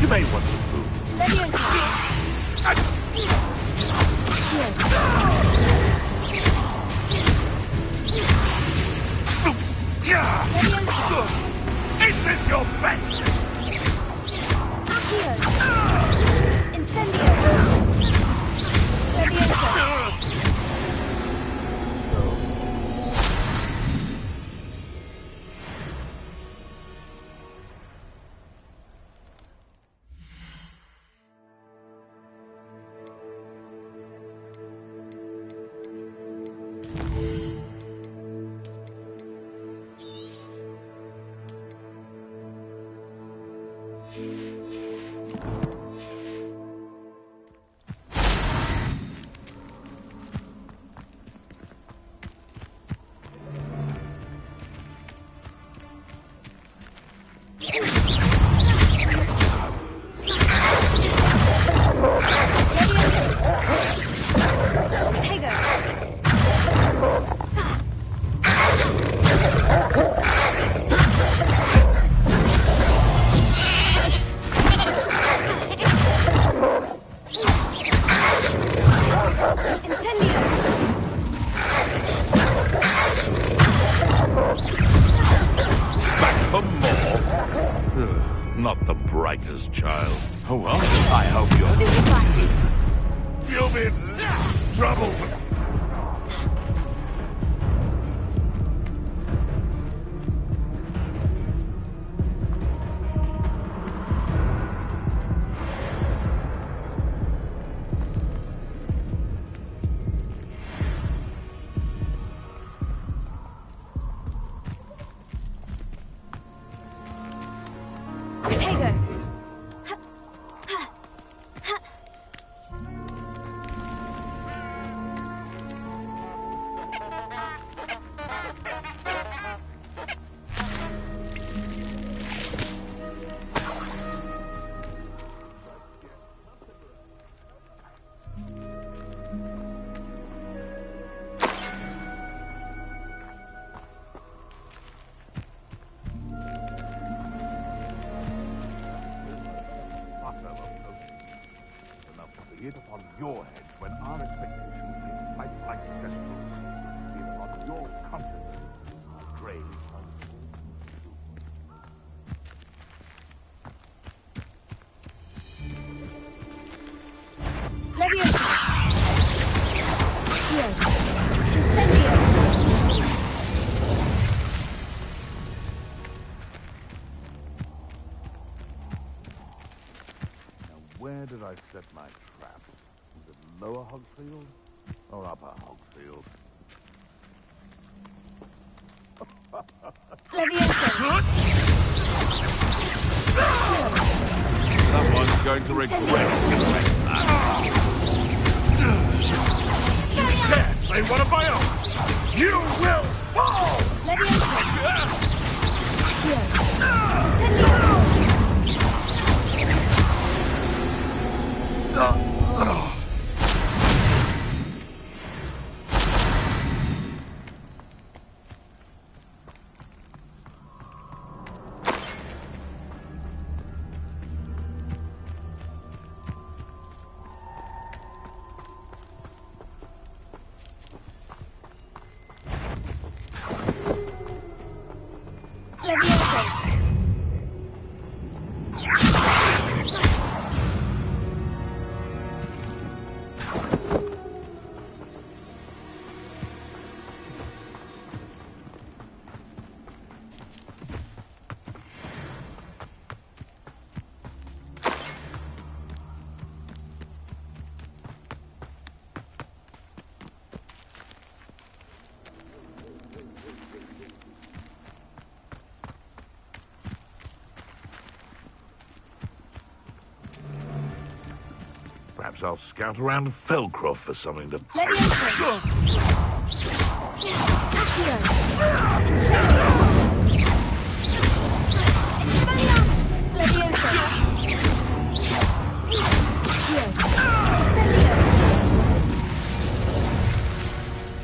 You may want to move. Is this your best? Incendio! Leviosa! Not the brightest child. Oh well, I hope you'll be in trouble. It upon your head when our expectations seem quite like festivals. Be it upon your conscience, our grave Leviosa! Here. Incendio! Where did I set my trap? Was it lower Hogfield or upper Hogfield? Leviosa! Someone's going to regret that. Yes, they want to buy off. You will fall! Leviosa! Here. Incendio! Perhaps I'll scout around Felcroft for something to... Leviosa! Accio! Incendio! Leviosa! Here. Incendio!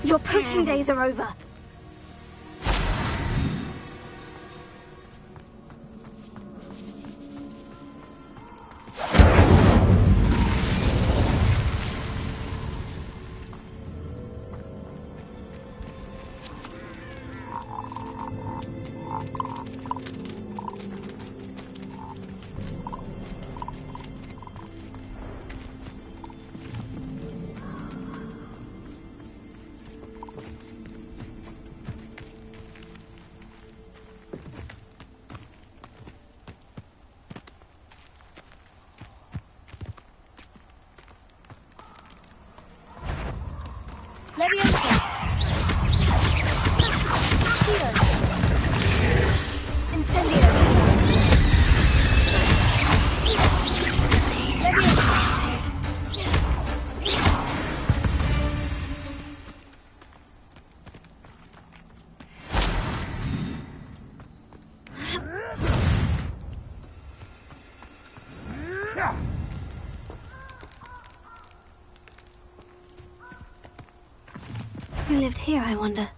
Your poaching days are over. lived here, I wonder?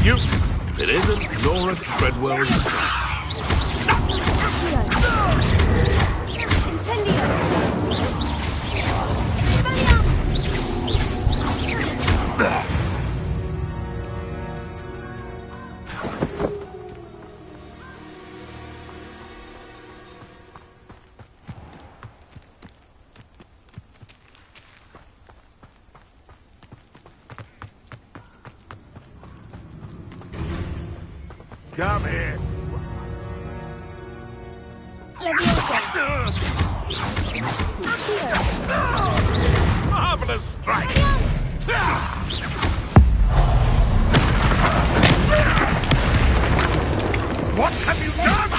You, if it isn't Nora Treadwell. Come here. Marvelous strike. What have you done?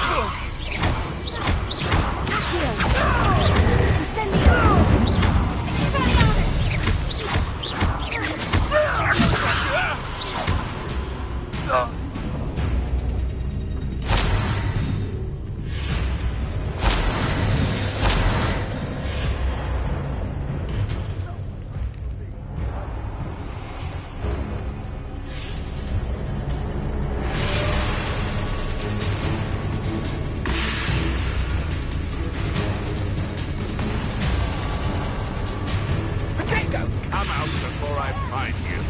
Come out before I find you.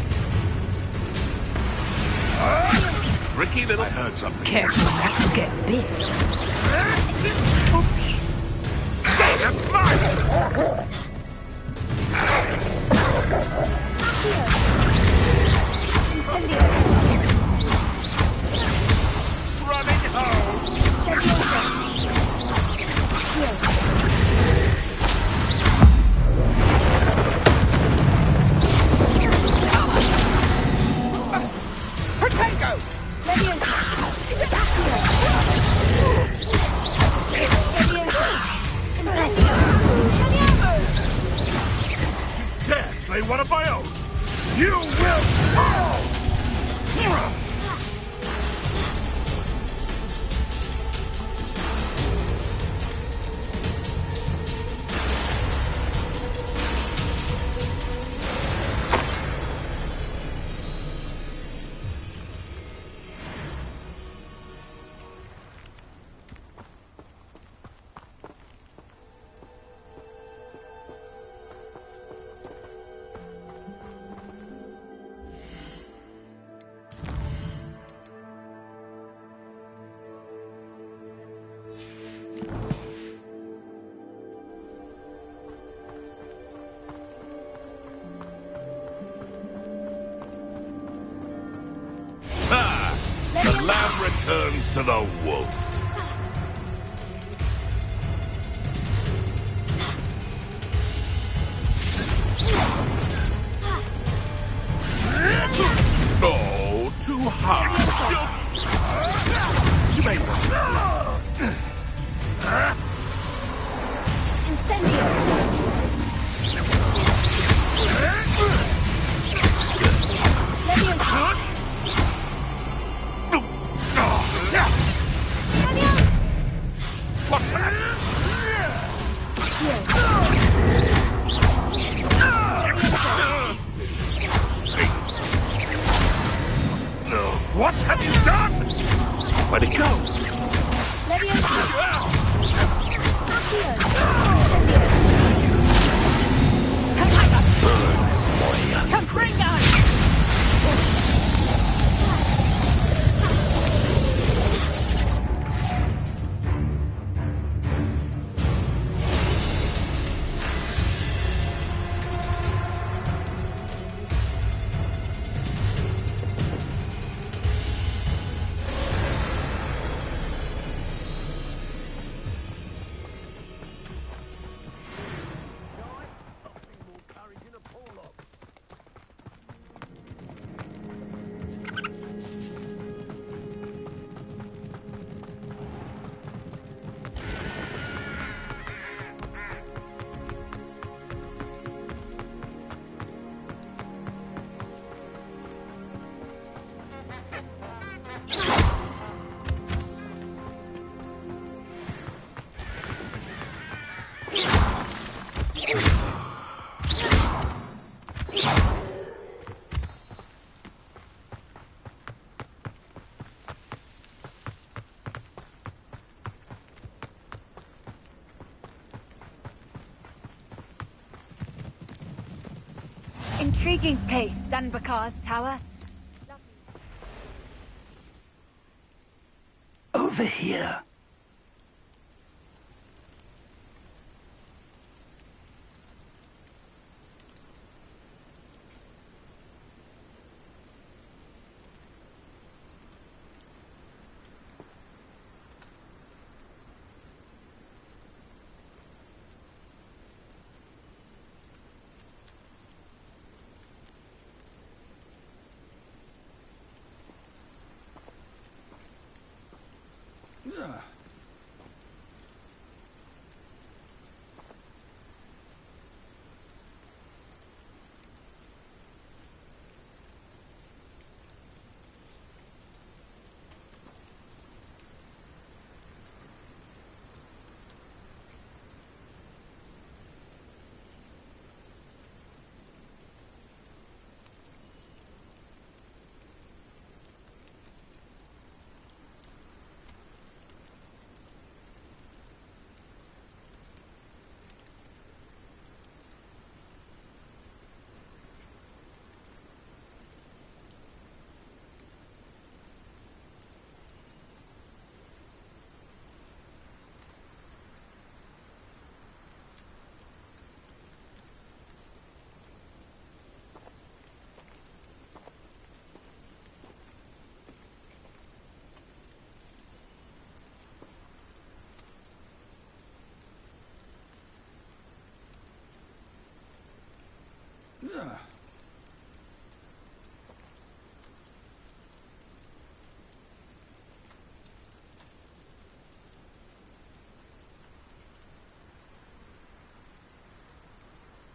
Tricky little... I heard something. Careful not to get big. Oops. That's mine! Running home! Dare slay one of my own! You will fall! lamb returns to the wolf. Oh, too hard. You may What's that? What have you done? Where'd it go? Intriguing place, Zanbakar's tower. Over here. Yeah.